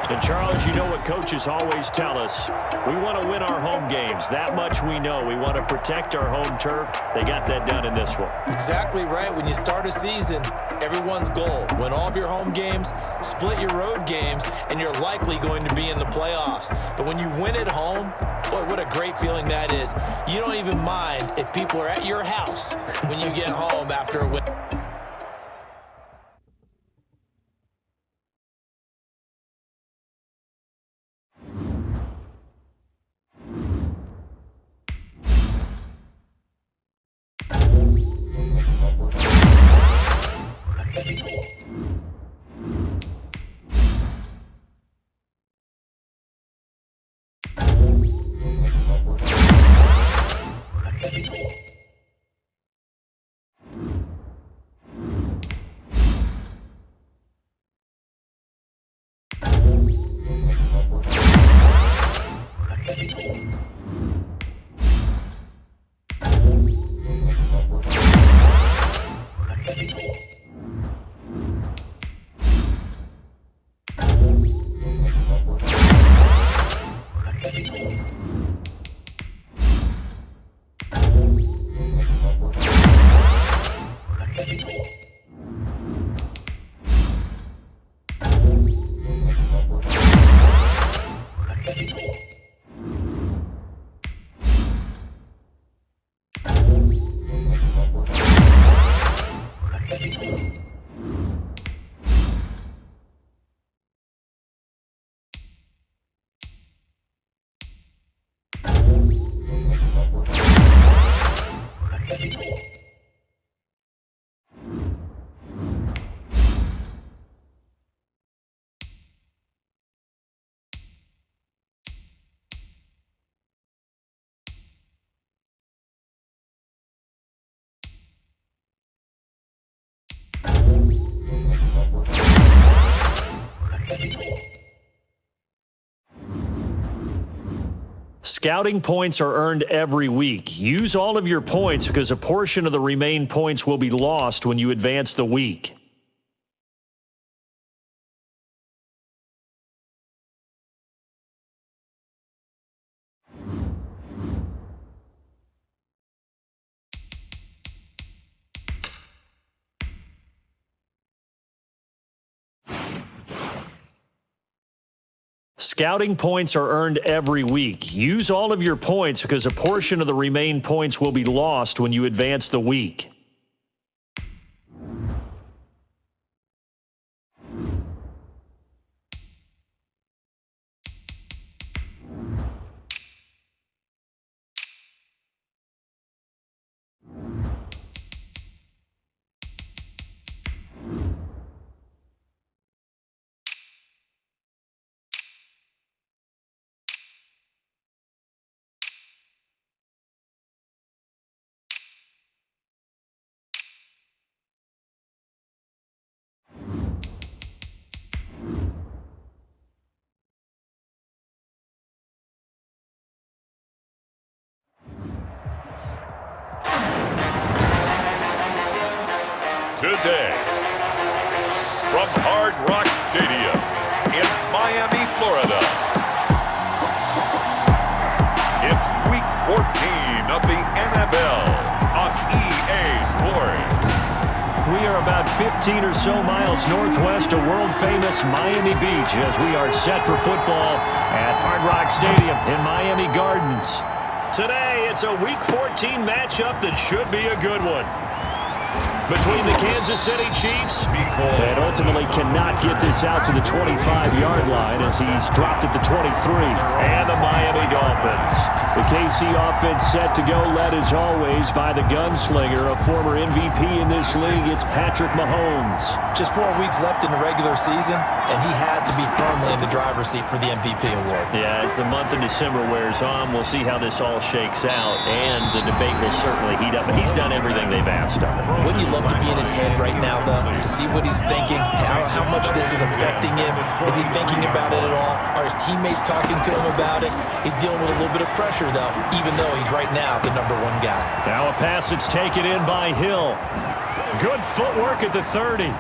B: And, Charles, you know what coaches always tell us. We want to win our home games. That much we know. We want to protect our home turf. They got that done in this one.
E: Exactly right. When you start a season, everyone's goal: win all of your home games, split your road games, and you're likely going to be in the playoffs. But when you win at home, boy, what a great feeling that is. You don't even mind if people are at your house when you get home after a win.
B: Scouting points are earned every week. Use all of your points because a portion of the remaining points will be lost when you advance the week. Scouting points are earned every week. Use all of your points because a portion of the remaining points will be lost when you advance the week.
D: today. From Hard Rock Stadium in Miami, Florida, it's Week 14 of the NFL on EA Sports.
B: We are about 15 or so miles northwest of world-famous Miami Beach as we are set for football at Hard Rock Stadium in Miami Gardens. Today, it's a Week 14 matchup that should be a good one. Between the Kansas City Chiefs, that ultimately cannot get this out to the 25-yard line as he's dropped at the 23, and the Miami Dolphins. The KC offense set to go, led as always by the gunslinger, a former MVP in this league. It's Patrick Mahomes.
E: Just 4 weeks left in the regular season, and he has to be firmly in the driver's seat for the MVP award.
B: Yeah, as the month of December wears on, we'll see how this all shakes out, and the debate will certainly heat up. But he's done everything they've asked of him.
E: Wouldn't you love to be in his head right now, though, to see what he's thinking, how much this is affecting him? Is he thinking about it at all? Are his teammates talking to him about it? He's dealing with a little bit of pressure, though, even though he's right now the #1 guy.
B: Now a pass that's taken in by Hill. Good footwork at the 30.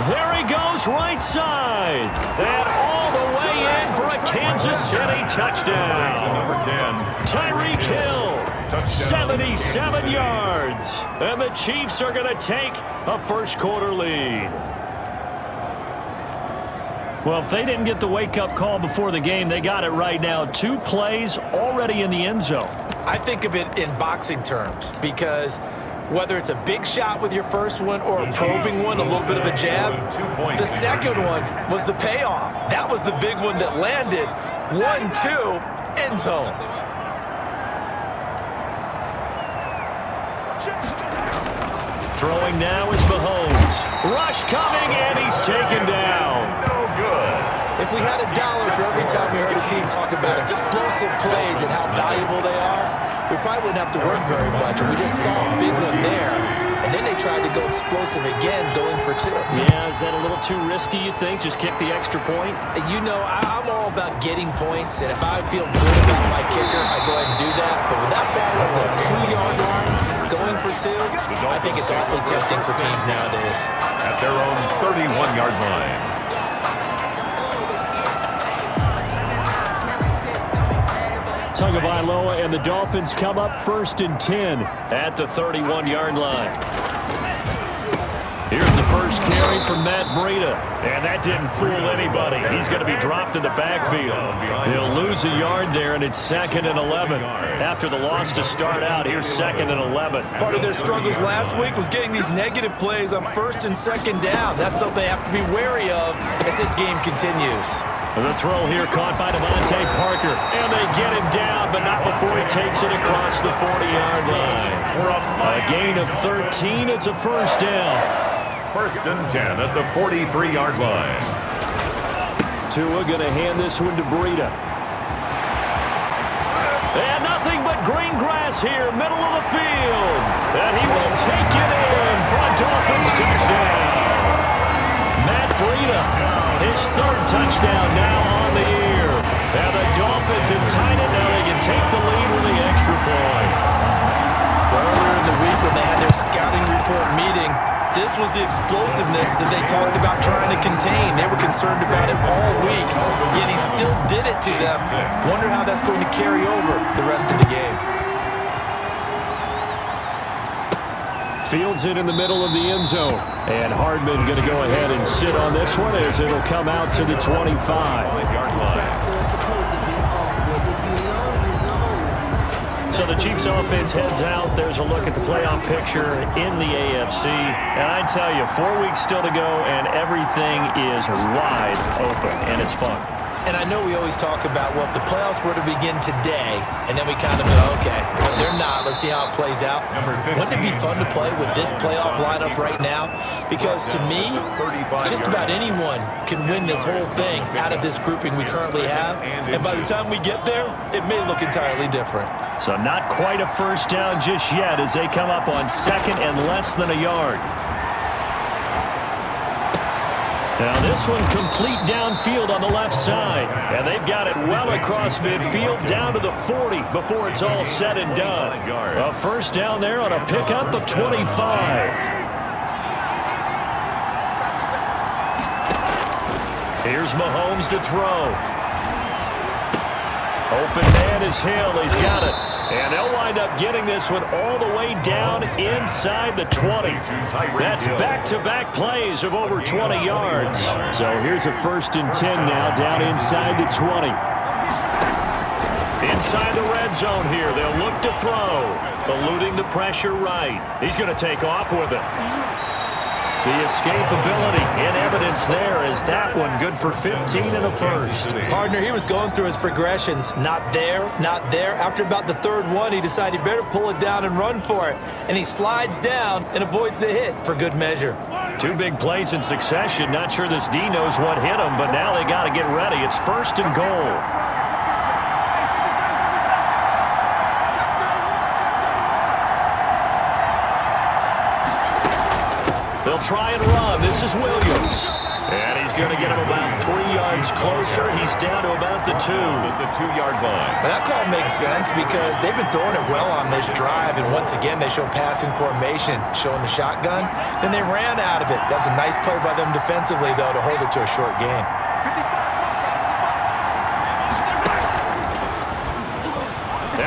B: There he goes, right side. And all the way in for a Kansas City touchdown.
D: Number 10.
B: Tyreek Hill, 77 yards. And the Chiefs are going to take a first-quarter lead. Well, if they didn't get the wake-up call before the game, they got it right now. 2 plays already in the end zone.
E: I think of it in boxing terms because whether it's a big shot with your first one or a probing one, a little bit of a jab, the second one was the payoff. That was the big one that landed. 1-2, end zone.
B: Throwing now is Mahomes. Rush coming, and he's taken down.
D: No good.
E: If we had $1 for every time we heard a team talk about explosive plays and how valuable they are, we probably wouldn't have to work very much. And we just saw a big one there. And then they tried to go explosive again, going for 2.
B: Yeah, is that a little too risky, you think? Just kick the extra point?
E: You know, I'm all about getting points. And if I feel good about my kicker, I go ahead and do that. But with that ball on the 2-yard line, going for 2, I think it's awfully tempting for teams nowadays.
D: At their own 31-yard line.
B: Tagovailoa and the Dolphins come up 1st and 10 at the 31-yard line. Here's the first carry from Matt Breida, and that didn't fool anybody. He's going to be dropped in the backfield. He'll lose a yard there, and it's 2nd and 11. After the loss to start out, here's 2nd and 11.
E: Part of their struggles last week was getting these negative plays on 1st and 2nd down. That's something they have to be wary of as this game continues.
B: The throw here caught by Devontae Parker, and they get him down, but not before he takes it across the 40-yard line. A gain of 13, it's a first down.
D: 1st and 10 at the 43-yard line.
B: Tua going to hand this one to Breida. And nothing but green grass here, middle of the field. And he will take it in for a Dolphins touchdown. Matt Breida, his 3rd touchdown now on the year. And the Dolphins have tied it. Now they can take the lead with the extra point.
E: Earlier in the week when they had their scouting report meeting, this was the explosiveness that they talked about trying to contain. They were concerned about it all week, yet he still did it to them. Wonder how that's going to carry over the rest of the game.
B: Fields it in the middle of the end zone. And Hardman going to go ahead and sit on this one as it'll come out to the 25-yard line. So the Chiefs offense heads out. There's a look at the playoff picture in the AFC. And I tell you, 4 weeks still to go, and everything is wide open, and it's fun.
E: And I know we always talk about, well, if the playoffs were to begin today, and then we kind of go, okay, but they're not. Let's see how it plays out. Wouldn't it be fun to play with this playoff lineup right now? Because to me, just about anyone can win this whole thing out of this grouping we currently have. And by the time we get there, it may look entirely different.
B: So not quite a first down just yet as they come up on 2nd and less than a yard. Now this one complete downfield on the left side. And they've got it well across midfield down to the 40 before it's all said and done. A first down there on a pickup of 25. Here's Mahomes to throw. Open man is Hill. He's got it. And they'll wind up getting this one all the way down inside the 20. That's back-to-back plays of over 20 yards. So here's a 1st and 10 now down inside the 20. Inside the red zone here. They'll look to throw. Eluding the pressure right. He's going to take off with it. The escapability in evidence there is that one good for 15 and a first.
E: Partner, he was going through his progressions. Not there, not there. After about the 3rd one, he decided he better pull it down and run for it. And he slides down and avoids the hit for good measure.
B: 2 big plays in succession. Not sure this D knows what hit him, but now they got to get ready. It's 1st and goal. They'll try and run. This is Williams. And he's going to get him about 3 yards closer. He's down to about the 2.
D: At the 2-yard line.
E: Well, that call makes sense because they've been throwing it well on this drive, and once again they show passing formation, showing the shotgun. Then they ran out of it. That's a nice play by them defensively, though, to hold it to a short game.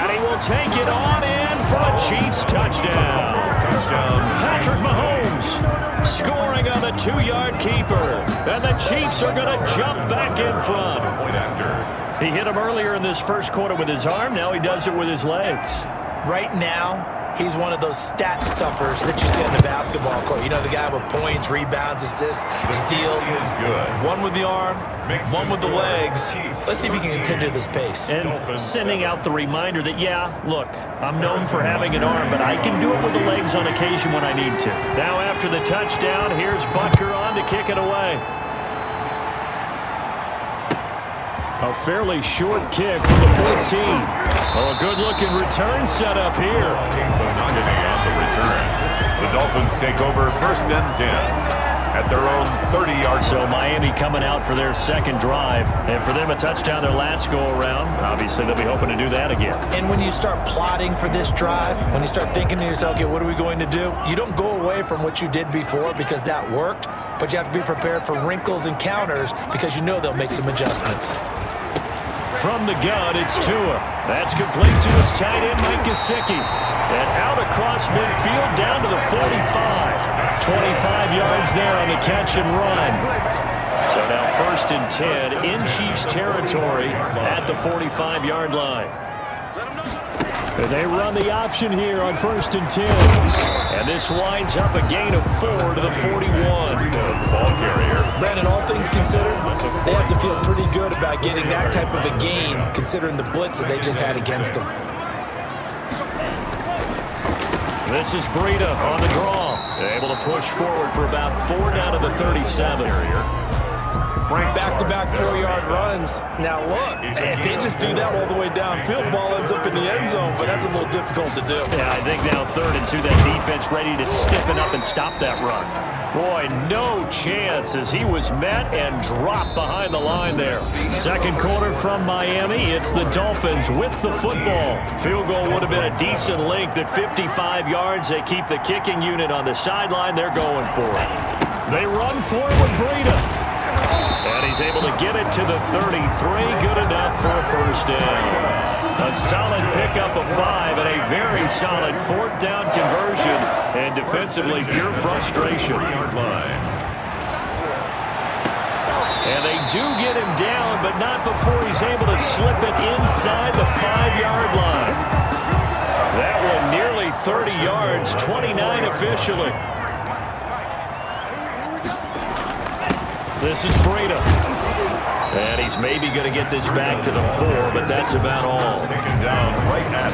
B: And he will take it on in for a Chiefs touchdown. Patrick Mahomes scoring on the 2-yard keeper. And the Chiefs are going to jump back in front.
D: Point after.
B: He hit him earlier in this first quarter with his arm. Now he does it with his legs.
E: Right now, he's one of those stat stuffers that you see on the basketball court. You know, the guy with points, rebounds, assists, steals. One with the arm, one with the legs. Let's see if he can continue this pace.
B: And sending out the reminder that, yeah, look, I'm known for having an arm, but I can do it with the legs on occasion when I need to. Now after the touchdown, here's Butker on to kick it away. A fairly short kick from the 14. Oh, a good-looking return set up here.
D: Not getting out the return. The Dolphins take over 1st and 10 at their own 30-yard.
B: So Miami coming out for their 2nd drive. And for them, a touchdown their last go-around. Obviously, they'll be hoping to do that again.
E: And when you start plotting for this drive, when you start thinking to yourself, okay, what are we going to do? You don't go away from what you did before because that worked, but you have to be prepared for wrinkles and counters because you know they'll make some adjustments.
B: From the gun, it's Tua. That's complete to his tight end, Mike Gesicki. And out across midfield down to the 45. 25 yards there on the catch and run. So now 1st and 10 in Chiefs territory at the 45-yard line. They run the option here on 1st and 10. And this winds up a gain of 4 to the 41.
D: Ball carrier.
E: Brandon, all things considered, they have to feel pretty good about getting that type of a gain considering the blitz that they just had against them.
B: This is Breida on the draw. Able to push forward for about 4 down to the 37.
E: Back-to-back 4-yard runs. Now look, if they just do that all the way downfield, ball ends up in the end zone, but that's a little difficult to do.
B: Yeah, I think now 3rd and 2, that defense ready to stiffen up and stop that run. Boy, no chance as he was met and dropped behind the line there. 2nd quarter from Miami. It's the Dolphins with the football. Field goal would have been a decent length at 55 yards. They keep the kicking unit on the sideline. They're going for it. They run for it with Breida. And he's able to get it to the 33. Good enough for a 1st down. A solid pickup of 5 and a very solid 4th down conversion. And defensively, pure frustration. And they do get him down, but not before he's able to slip it inside the 5-yard line. That one nearly 30 yards, 29 officially. This is Breida. And he's maybe going to get this back to the 4, but that's about all.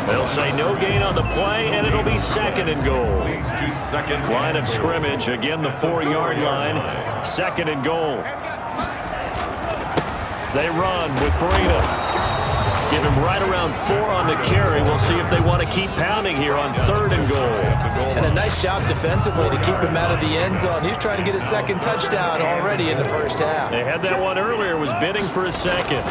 B: They'll say no gain on the play, and it'll be 2nd and goal. Line of scrimmage, again the 4-yard line. 2nd and goal. They run with Breida. Give him right around 4 on the carry. We'll see if they want to keep pounding here on 3rd and goal.
E: And a nice job defensively to keep him out of the end zone. He's trying to get his second touchdown already in the first half.
B: They had that one earlier, was bidding for a second.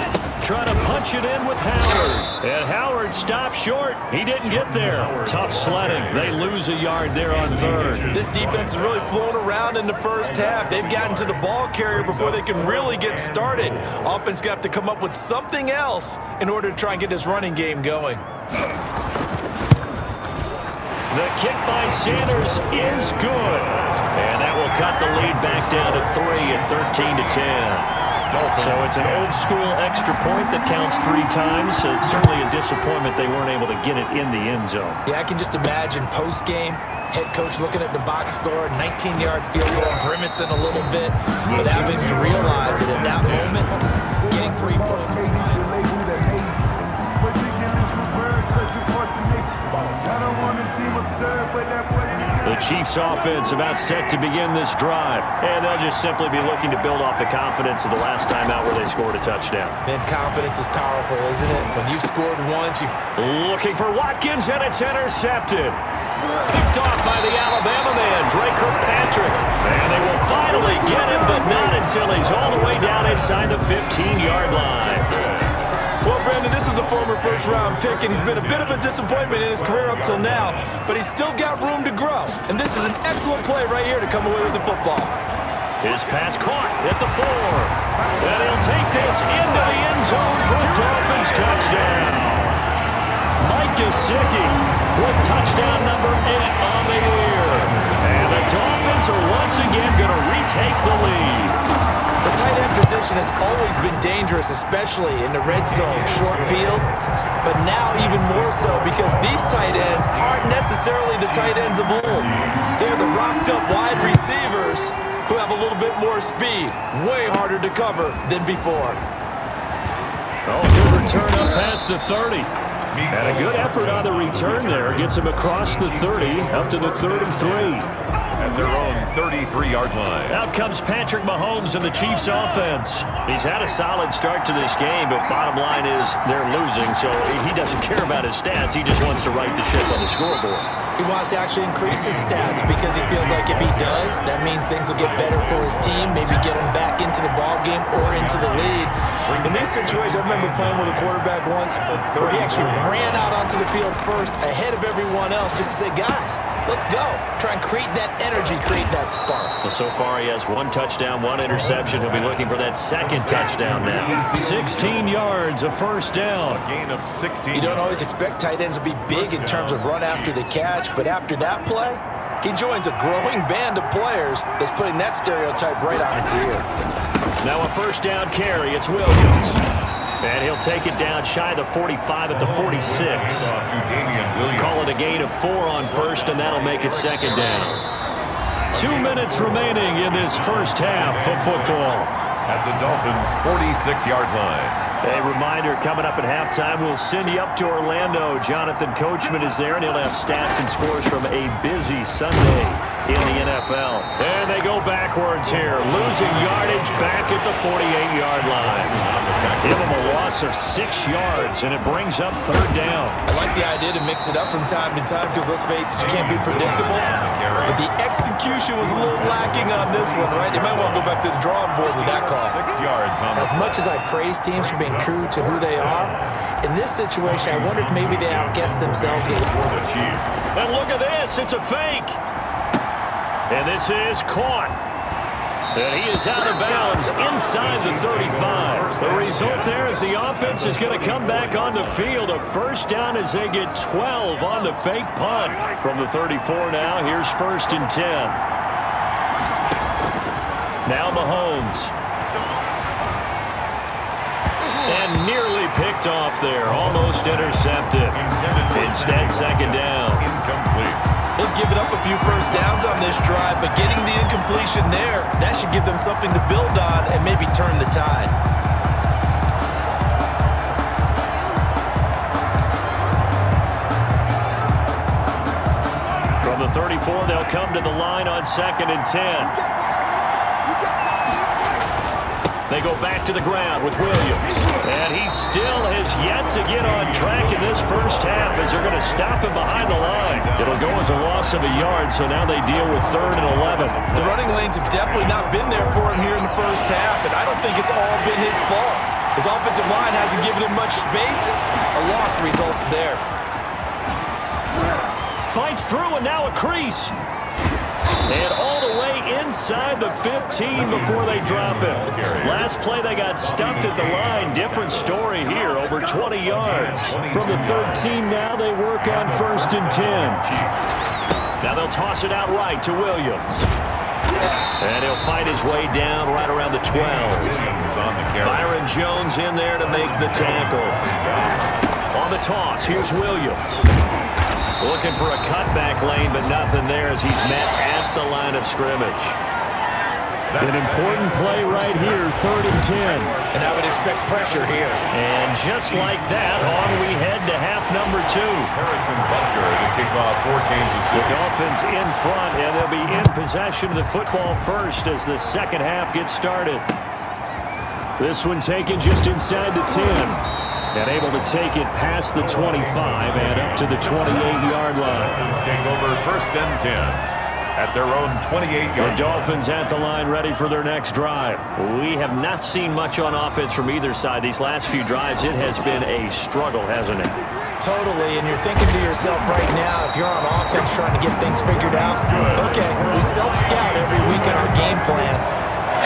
B: Trying to punch it in with Howard. And Howard stopped short. He didn't get there. Tough sledding. They lose a yard there on 3rd.
E: This defense is really flown around in the first half. They've gotten to the ball carrier before they can really get started. Offense going to have to come up with something else in order to try and get this running game going.
B: The kick by Sanders is good. And that will cut the lead back down to 3 at 13-10. So it's an old-school extra point that counts 3 times. So it's certainly a disappointment they weren't able to get it in the end zone.
E: Yeah, I can just imagine post-game, head coach looking at the box score, 19-yard field goal, grimacing a little bit, but having to realize that at that moment, getting 3 points was fine.
B: The Chiefs offense about set to begin this drive. And they'll just simply be looking to build off the confidence of the last time out where they scored a touchdown.
E: Man, confidence is powerful, isn't it? When you've scored once, you...
B: Looking for Watkins, and it's intercepted. Picked off by the Alabama man, Dre Kirkpatrick. And they will finally get him, but not until he's all the way down inside the 15-yard line.
E: Well, Brandon, this is a former first-round pick, and he's been a bit of a disappointment in his career up till now, but he's still got room to grow. And this is an excellent play right here to come away with the football.
B: His pass caught at the 4. And he'll take this into the end zone for a Dolphins touchdown. Mike Gesicki with touchdown number 8 on the year. And the Dolphins are once again going to retake the lead.
E: The tight end position has always been dangerous, especially in the red zone, short field, but now even more so because these tight ends aren't necessarily the tight ends of old. They're the rocked-up wide receivers who have a little bit more speed, way harder to cover than before.
B: Oh, good return up past the 30. And a good effort on the return there. Gets him across the 30, up to the 33.
D: At their own 33-yard line.
B: Out comes Patrick Mahomes and the Chiefs offense. He's had a solid start to this game, but bottom line is they're losing, so he doesn't care about his stats. He just wants to right the ship on the scoreboard.
E: He wants to actually increase his stats because he feels like if he does, that means things will get better for his team, maybe get him back into the ball game or into the lead. In this situation, I remember playing with a quarterback once where he actually ran out onto the field first ahead of everyone else just to say, guys, let's go. Try and create that energy, create that spark.
B: Well, so far he has 1 touchdown, 1 interception. He'll be looking for that second touchdown now. 16 yards, a first down.
D: A gain of 16.
E: You don't always expect tight ends to be big in terms of run after the catch, but after that play, he joins a growing band of players that's putting that stereotype right on its ear.
B: Now a first down carry. It's Williams. And he'll take it down shy of the 45 at the 46.
D: To Damian Williams.
B: Call it a gain of 4 on first, and that'll make it second down. 2 minutes remaining in this first half of football.
D: At the Dolphins' 46-yard line.
B: A reminder, coming up at halftime, we'll send you up to Orlando. Jonathan Coachman is there, and he'll have stats and scores from a busy Sunday in the NFL. And they go backwards here, losing yardage back at the 48-yard line. Give them a loss of 6 yards, and it brings up third down.
E: I like the idea to mix it up from time to time because, let's face it, you can't be predictable. But the execution was a little lacking on this one, right? They might want to go back to the drawing board with that call.
D: 6 yards on
E: As much as I praise teams for being true to who they are, in this situation, I wonder if maybe they outguessed themselves a little bit.
B: And look at this, it's a fake. And this is caught. And he is out of bounds inside the 35. The result there is the offense is going to come back on the field. A first down as they get 12 on the fake punt. From the 34 now, here's 1st and 10. Now Mahomes. And nearly picked off there. Almost intercepted. Instead, second down.
D: Incomplete.
E: They've given up a few first downs on this drive, but getting the incompletion there, that should give them something to build on and maybe turn the tide.
B: From the 34, they'll come to the line on 2nd and 10. They go back to the ground with Williams. And he still has yet to get on track in this first half as they're going to stop him behind the line. It'll go as a loss of a yard, so now they deal with 3rd and 11.
F: The running lanes have definitely not been there for him here in the first half, and I don't think it's all been his fault. His offensive line hasn't given him much space. A loss results there.
B: Fights through, and now a crease. And all the way inside the 15 before they drop it. Last play, they got stuffed at the line. Different story here, over 20 yards. From the 13 now, they work on 1st and 10. Now they'll toss it out right to Williams. And he'll fight his way down right around the 12. Byron Jones in there to make the tackle. On the toss, here's Williams. Looking for a cutback lane, but nothing there as he's met at the line of scrimmage. An important play right here, 3rd and 10.
F: And I would expect pressure here.
B: And just like that, on we head to half number 2.
D: Harrison Butker to kick off for Kansas City.
B: The Dolphins in front, and they'll be in possession of the football first as the second half gets started. This one taken just inside the 10. And able to take it past the 25 and up to the 28-yard line.
D: Take over 1st and 10 at their own 28-yard.
B: The Dolphins at the line ready for their next drive. We have not seen much on offense from either side. These last few drives, it has been a struggle, hasn't it?
E: Totally, and you're thinking to yourself right now, if you're on offense trying to get things figured out, okay, we self-scout every week in our game plan.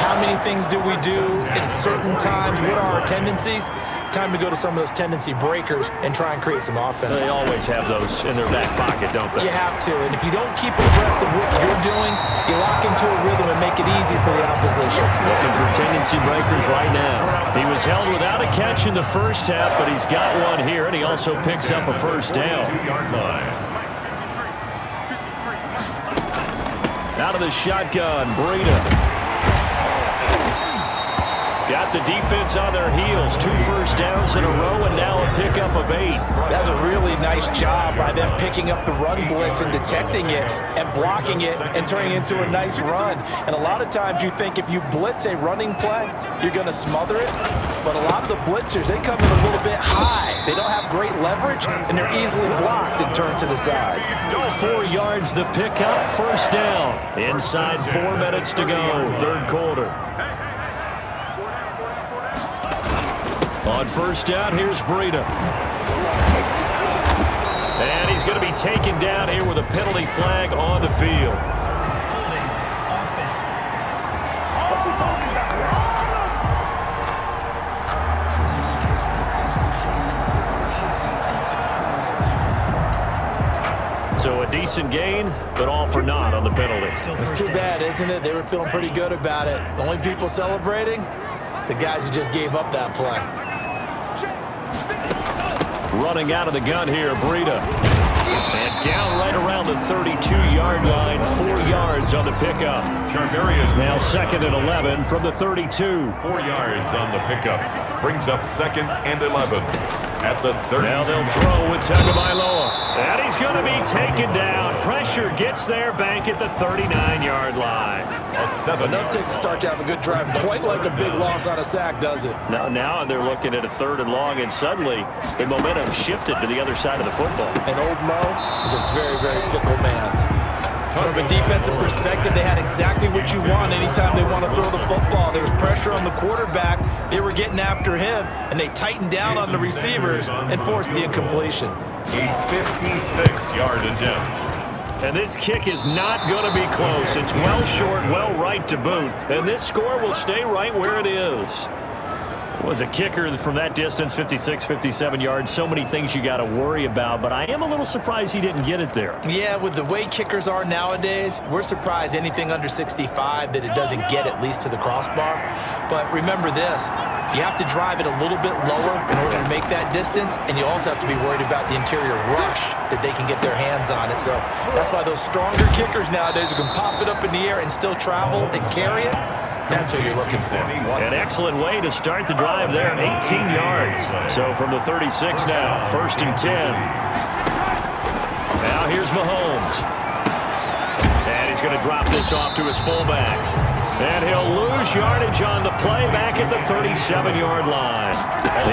E: How many things do we do at certain times? What are our tendencies? Time to go to some of those tendency breakers and try and create some offense.
B: They always have those in their back pocket, don't they?
E: You have to, and if you don't keep abreast of what you're doing, you lock into a rhythm and make it easy for the opposition.
B: Looking for tendency breakers right now. He was held without a catch in the first half, but he's got one here, and he also picks up a first down.
D: 2-yard line.
B: Out of the shotgun, Breida. Got the defense on their heels. 2 first downs in a row, and now a pickup of 8.
E: That's a really nice job by them picking up the run blitz and detecting it and blocking it and turning it into a nice run. And a lot of times you think if you blitz a running play, you're going to smother it. But a lot of the blitzers, they come in a little bit high. They don't have great leverage, and they're easily blocked and turned to the side.
B: 4 yards the pickup, first down. Inside 4 minutes to go, 3rd quarter. On first down, here's Breida. And he's going to be taken down here with a penalty flag on the field.
A: Holding offense.
C: What you talking about?
B: So a decent gain, but all for naught on the penalty.
E: It's too bad, isn't it? They were feeling pretty good about it. The only people celebrating, the guys who just gave up that play.
B: Running out of the gun here, Breida. And down right around the 32-yard line, 4 yards on the pickup.
D: Charvarius
B: Now 2nd and 11 from the 32.
D: 4 yards on the pickup. Brings up 2nd and 11 at the 30.
B: Now they'll throw with Tagovailoa. And he's going to be taken down. Pressure gets there back at the 39-yard line.
D: A 7.
E: Enough to start to have a good drive. Quite like a big loss on a sack, does it?
B: Now they're looking at a 3rd and long, and suddenly the momentum shifted to the other side of the football.
E: And old Mo is a very, very fickle man. From a defensive perspective, they had exactly what you want anytime they want to throw the football. There was pressure on the quarterback. They were getting after him, and they tightened down on the receivers and forced the incompletion.
D: A 56-yard attempt.
B: And this kick is not going to be close. It's well short, well right to boot. And this score will stay right where it is. Was a kicker from that distance, 56, 57 yards. So many things you got to worry about, but I am a little surprised he didn't get it there.
E: Yeah, with the way kickers are nowadays, we're surprised anything under 65 that it doesn't get at least to the crossbar. But remember this, you have to drive it a little bit lower in order to make that distance, and you also have to be worried about the interior rush that they can get their hands on it. So that's why those stronger kickers nowadays who can pop it up in the air and still travel and carry it, that's what you're looking for.
B: An excellent way to start the drive there, 18 yards. So from the 36 now, 1st and 10. Now here's Mahomes. And he's going to drop this off to his fullback. And he'll lose yardage on the play back at at the 37-yard line.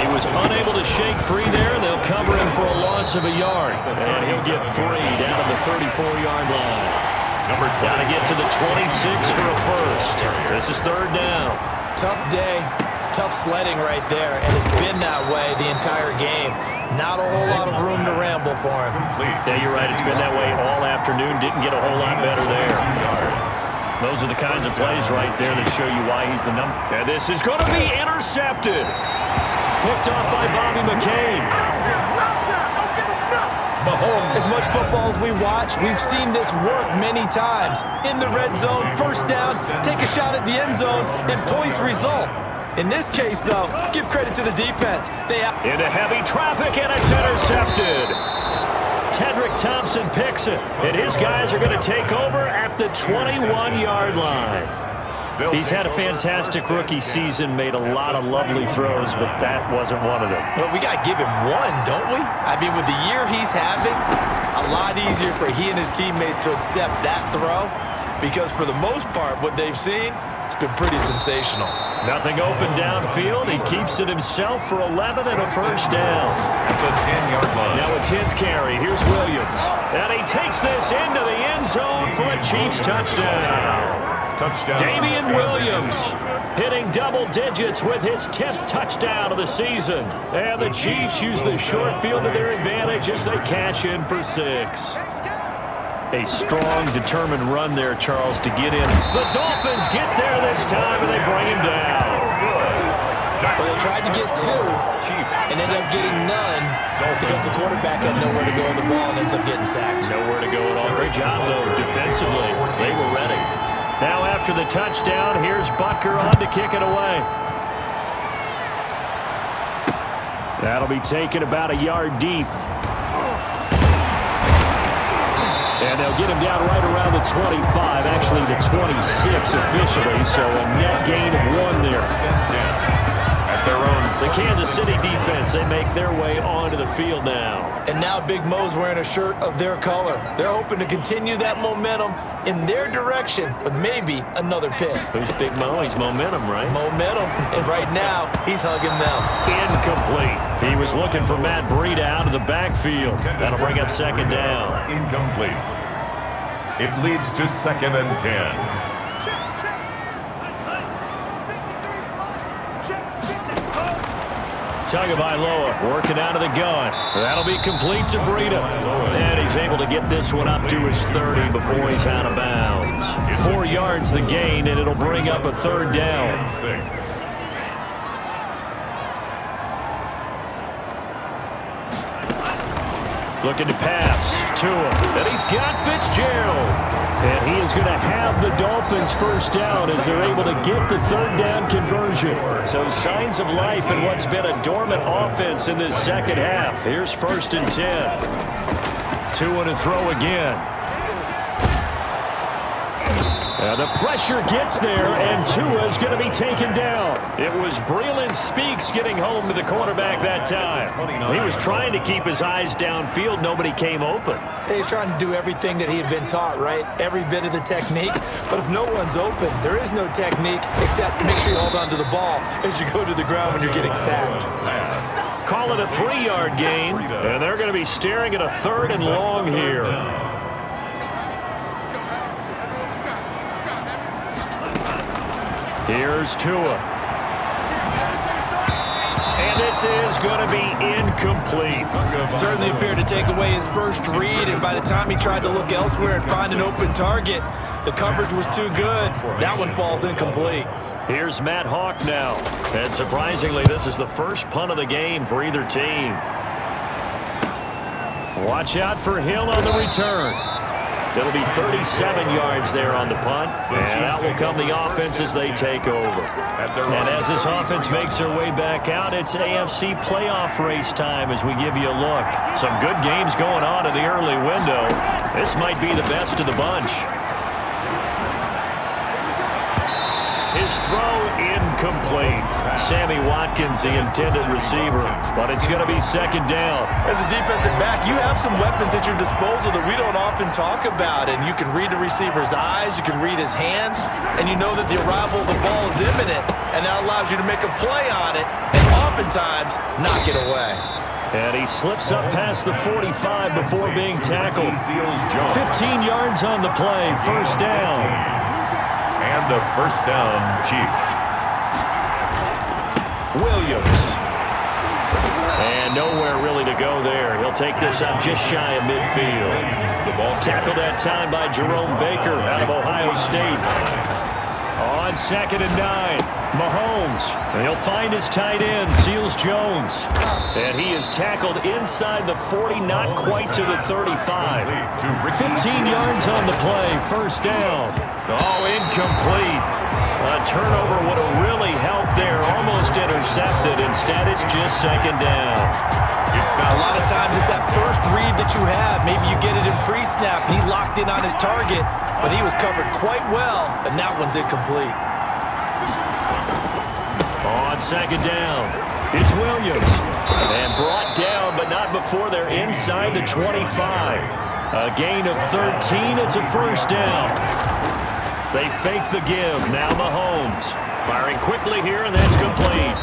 B: He was unable to shake free there, and they'll cover him for a loss of a yard. And he'll get 3 down at the 34-yard line. Got to get to the 26 for a first. This is 3rd down.
E: Tough day, tough sledding right there, and it's been that way the entire game. Not a whole lot of room to ramble for him.
B: Yeah, you're right. It's been that way all afternoon. Didn't get a whole lot better there. Those are the kinds of plays right there that show you why he's the number. And this is going to be intercepted. Picked off by Bobby McCain.
E: As much football as we watch, we've seen this work many times. In the red zone, first down, take a shot at the end zone, and points result. In this case, though, give credit to the defense. They have
B: into heavy traffic, and it's intercepted. Tedrick Thompson picks it, and his guys are going to take over at the 21-yard line. He's had a fantastic rookie season, made a lot of lovely throws, but that wasn't one of them.
E: Well, we got to give him one, don't we? I mean, with the year he's having, a lot easier for he and his teammates to accept that throw, because for the most part, what they've seen, it's been pretty sensational.
B: Nothing open downfield. He keeps it himself for 11 and a first down.
D: At the 10-yard line.
B: Now a 10th carry. Here's Williams. And he takes this into the end zone for a Chiefs touchdown.
D: Touchdown.
B: Damian Williams hitting double digits with his 10th touchdown of the season. And the Chiefs use the short field to their advantage as they cash in for 6. A strong, determined run there, Charles, to get in. The Dolphins get there this time, and they bring him down.
E: Well, they tried to get 2 and ended up getting none because the quarterback had nowhere to go with the ball and ends up getting sacked.
B: Nowhere to go at all. Great job, though, defensively. They were ready. Now after the touchdown, here's Butker on to kick it away. That'll be taken about a yard deep. And they'll get him down right around the 25, actually the 26 officially, so a net gain of 1 there.
D: At their own.
B: The Kansas City defense, they make their way onto the field now.
E: And now Big Mo's wearing a shirt of their color. They're hoping to continue that momentum in their direction, but maybe another pick.
B: Who's Big Mo? He's momentum, right?
E: Momentum, and right now, he's hugging them.
B: Incomplete. He was looking for Matt Breida out of the backfield. That'll bring up 2nd down.
D: Incomplete. It leads to 2nd and 10.
B: Tagovailoa working out of the gun. That'll be complete to Breida. And he's able to get this one up to his 30 before he's out of bounds. 4 yards the gain, and it'll bring up a 3rd down.
D: 6.
B: Looking to pass to him. And he's got Fitzgerald. And he is going to have the Dolphins first down as they're able to get the 3rd down conversion. So signs of life in what's been a dormant offense in this 2nd half. Here's 1st and 10. 2 and a throw again. The pressure gets there, and Tua is going to be taken down. It was Breeland Speaks getting home to the quarterback that time. He was trying to keep his eyes downfield. Nobody came open.
E: He's trying to do everything that he had been taught, right? Every bit of the technique. But if no one's open, there is no technique except make sure you hold on to the ball as you go to the ground when you're getting sacked.
B: Call it a 3-yard gain, and they're going to be staring at a 3rd and long here. Here's Tua. And this is going to be incomplete.
E: Certainly appeared to take away his first read, and by the time he tried to look elsewhere and find an open target, the coverage was too good. That one falls incomplete.
B: Here's Matt Hawk now. And surprisingly, this is the first punt of the game for either team. Watch out for Hill on the return. It'll be 37 yards there on the punt, and out will come the offense as they take over. And as this offense makes their way back out, it's AFC playoff race time as we give you a look. Some good games going on in the early window. This might be the best of the bunch. His throw incomplete. Sammy Watkins, the intended receiver, but it's going to be second down.
F: As a defensive back, you have some weapons at your disposal that we don't often talk about, and you can read the receiver's eyes, you can read his hands, and you know that the arrival of the ball is imminent, and that allows you to make a play on it, and oftentimes knock it away.
B: And he slips up past the 45 before being tackled. 15 yards on the play, first down.
D: And the first down, Chiefs.
B: Williams. And nowhere really to go there. He'll take this up just shy of midfield. Tackled that time by Jerome Baker out of Ohio State. On 2nd and 9, Mahomes. And he'll find his tight end, Seals Jones. And he is tackled inside the 40, not quite to the 35. 15 yards on the play, first down. Oh, incomplete. A turnover would have really helped there, almost intercepted. Instead, it's just second down.
F: A lot of times it's that first read that you have. Maybe you get it in pre-snap, and he locked in on his target, but he was covered quite well, and that one's incomplete.
B: On second down, it's Williams. And brought down, but not before they're inside the 25. A gain of 13, it's a first down. They fake the give. Now Mahomes firing quickly here, and that's complete.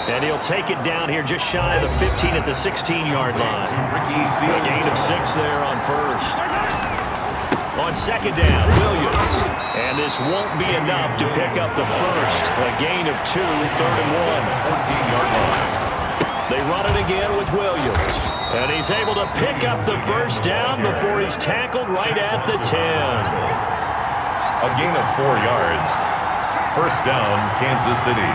B: And he'll take it down here just shy of the 15 at the 16-yard line. A gain of 6 there on first. On second down, Williams. And this won't be enough to pick up the first. A gain of 2, third and 1. 14-yard line. They run it again with Williams. And he's able to pick up the first down before he's tackled right at the 10.
D: A gain of 4 yards. First down, Kansas City.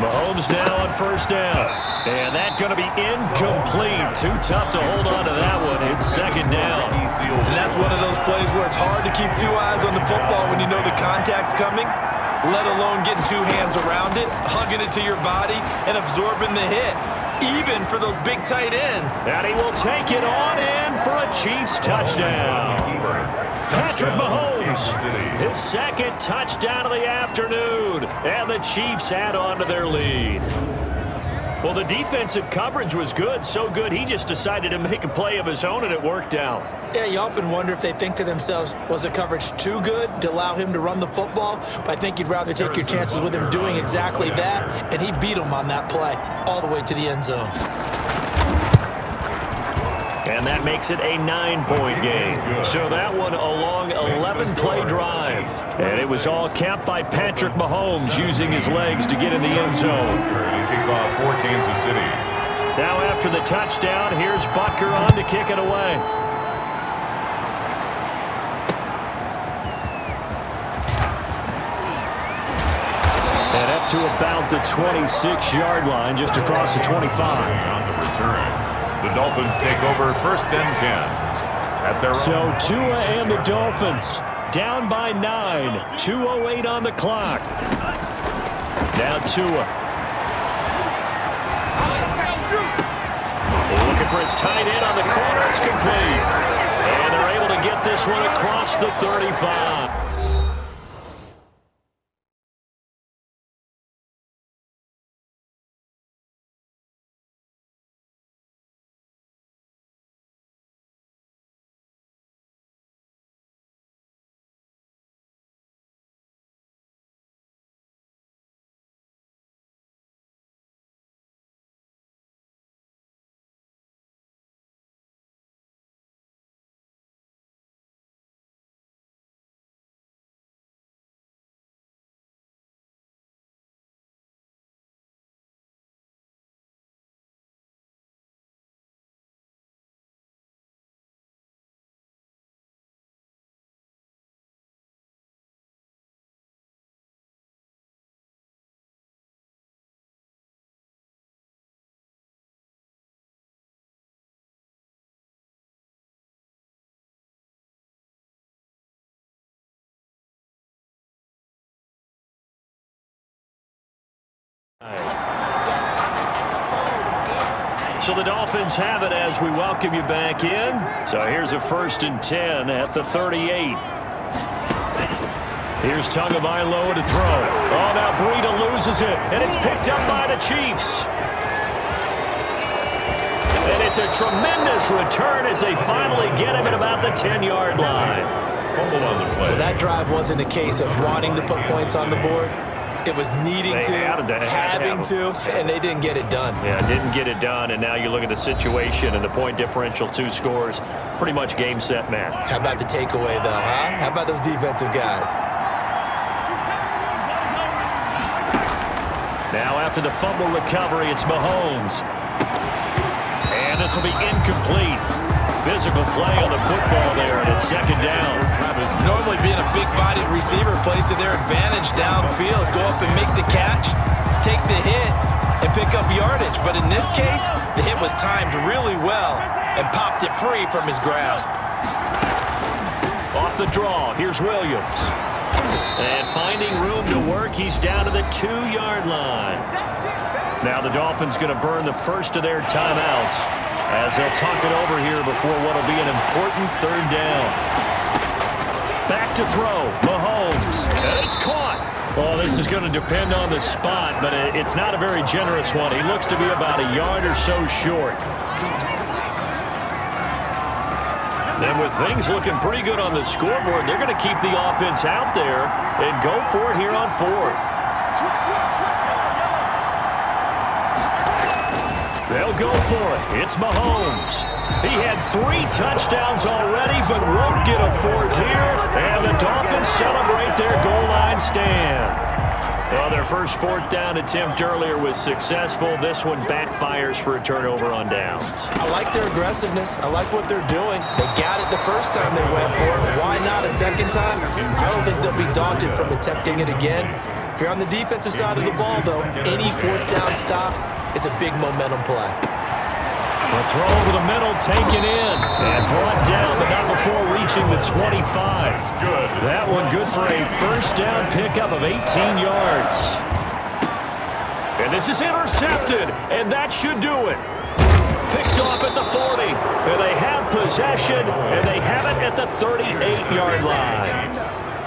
B: Mahomes now on first down. And that's going to be incomplete. Too tough to hold on to that one. It's second down.
F: And that's one of those plays where it's hard to keep 2 eyes on the football when you know the contact's coming, let alone getting 2 hands around it, hugging it to your body, and absorbing the hit, even for those big tight ends.
B: And he will take it on in for a Chiefs touchdown. Patrick Mahomes, his second touchdown of the afternoon, and the Chiefs add on to their lead. Well, the defensive coverage was good, so good he just decided to make a play of his own, and it worked out.
E: Yeah, you often wonder if they think to themselves, was the coverage too good to allow him to run the football? But I think you'd rather take your chances with him doing exactly that, and he beat him on that play all the way to the end zone.
B: And that makes it a 9-point game. So that one a long 11-play drive. And it was all capped by Patrick Mahomes using his legs to get in the end zone.
D: Kickoff for Kansas City.
B: Now after the touchdown, here's Butker on to kick it away. And up to about the 26-yard line, just across the 25.
D: On the return. The Dolphins take over first and 10. At their
B: So Tua and the Dolphins down by 9. 2:08 on the clock. Now Tua. Looking for his tight end on the corner. It's complete. And they're able to get this one across the 35. So the Dolphins have it as we welcome you back in. So here's a 1st and 10 at the 38. Here's Tagovailoa to throw. Oh, now Breida loses it, and it's picked up by the Chiefs. And it's a tremendous return as they finally get him at about the 10-yard line.
D: Fumble on the play.
E: Well, that drive wasn't a case of wanting to put points on the board. It was needing to, having to, and they didn't get it done.
B: Yeah, didn't get it done, and now you look at the situation and the point differential, 2 scores, pretty much game, set, match.
E: How about the takeaway, though, huh? How about those defensive guys?
B: Now after the fumble recovery, it's Mahomes. And this will be incomplete. Physical play on the football there, and it's second down.
E: Normally being a big-bodied receiver plays to their advantage downfield. Go up and make the catch, take the hit, and pick up yardage. But in this case, the hit was timed really well and popped it free from his grasp.
B: Off the draw, here's Williams. And finding room to work, he's down to the 2-yard line. Now the Dolphins going to burn the first of their timeouts as they'll talk it over here before what will be an important third down. Back to throw, Mahomes, and it's caught. Well, this is going to depend on the spot, but it's not a very generous one. He looks to be about a yard or so short. And with things looking pretty good on the scoreboard, they're going to keep the offense out there and go for it here on 4th. They'll go for it. It's Mahomes. He had 3 touchdowns already, but won't get a 4th here. And the Dolphins celebrate their goal line stand. Well, their first 4th down attempt earlier was successful. This one backfires for a turnover on downs.
E: I like their aggressiveness. I like what they're doing. They got it the first time they went for it. Why not a second time? I don't think they'll be daunted from attempting it again. If you're on the defensive side of the ball, though, any 4th down stop is a big momentum play.
B: The throw over the middle, taken in, and brought down, but not before reaching the 25.
D: Good.
B: That one good for a first down pickup of 18 yards. And this is intercepted, and that should do it. Picked off at the 40, and they have possession, and they have it at the 38-yard line.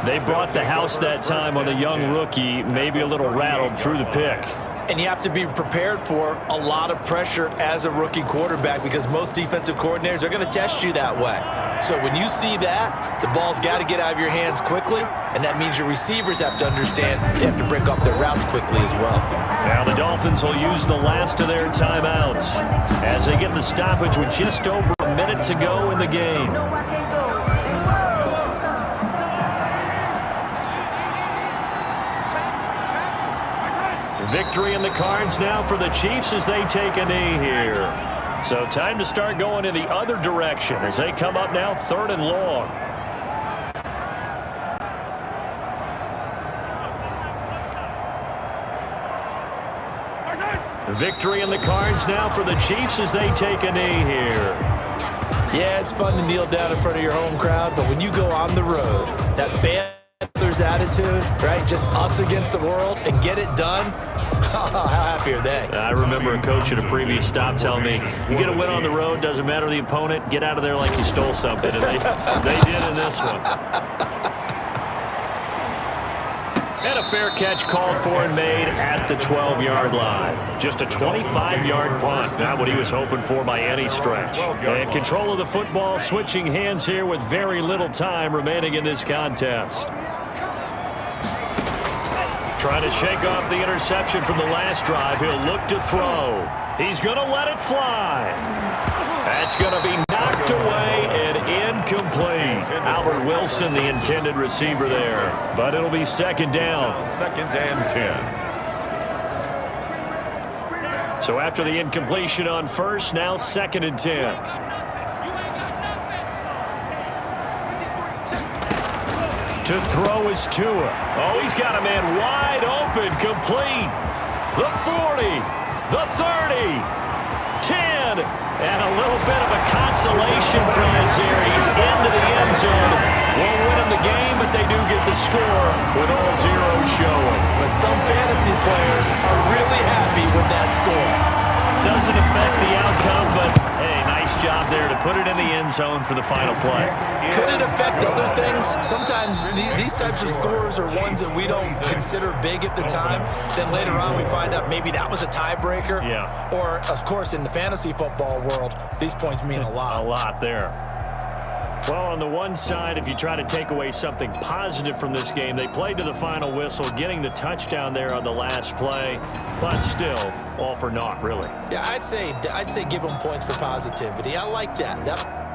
B: They brought the house that time on the young rookie, maybe a little rattled through the pick.
E: And you have to be prepared for a lot of pressure as a rookie quarterback because most defensive coordinators are going to test you that way. So when you see that, the ball's got to get out of your hands quickly, and that means your receivers have to understand they have to break off their routes quickly as well.
B: Now the Dolphins will use the last of their timeouts as they get the stoppage with just over a minute to go in the game. Victory in the cards now for the Chiefs as they take a knee here. So time to start going in the other direction as they come up now 3rd and long. Victory in the cards now for the Chiefs as they take a knee here.
E: Yeah, it's fun to kneel down in front of your home crowd, but when you go on the road, that bandler's attitude, right? Just us against the world and get it done. How happy are they?
B: I remember a coach at a previous stop telling me, you get a win on the road, doesn't matter the opponent, get out of there like you stole something. And they did in this one. And a fair catch called for and made at the 12-yard line. Just a 25-yard punt, not what he was hoping for by any stretch. And control of the football, switching hands here with very little time remaining in this contest. Trying to shake off the interception from the last drive. He'll look to throw. He's going to let it fly. That's going to be knocked away and incomplete. Albert Wilson, the intended receiver there. But it'll be second down.
D: 2nd and 10.
B: So after the incompletion on first, now 2nd and 10. To throw is Tua. Oh, he's got a man wide open, complete. The 40, the 30, 10, and a little bit of a consolation prize here. He's into the end zone. Won't win him the game, but they do get the score with all zeros showing.
E: But some fantasy players are really happy with that score.
B: doesn't affect the outcome, but hey, nice job there to put it in the end zone for the final play.
F: Could it affect other things? Sometimes these types of scores are ones that we don't consider big at the time. Then later on we find out maybe that was a tiebreaker.
B: Yeah.
F: Or, of course, in the fantasy football world, these points mean a lot.
B: A lot there. Well, on the one side, if you try to take away something positive from this game, they played to the final whistle, getting the touchdown there on the last play, but still all for naught, really.
F: Yeah, I'd say give them points for positivity. I like that.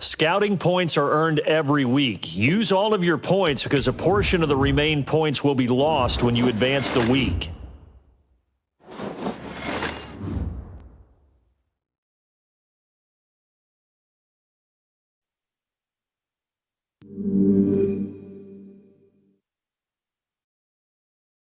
B: Scouting points are earned every week. Use all of your points because a portion of the remaining points will be lost when you advance the week.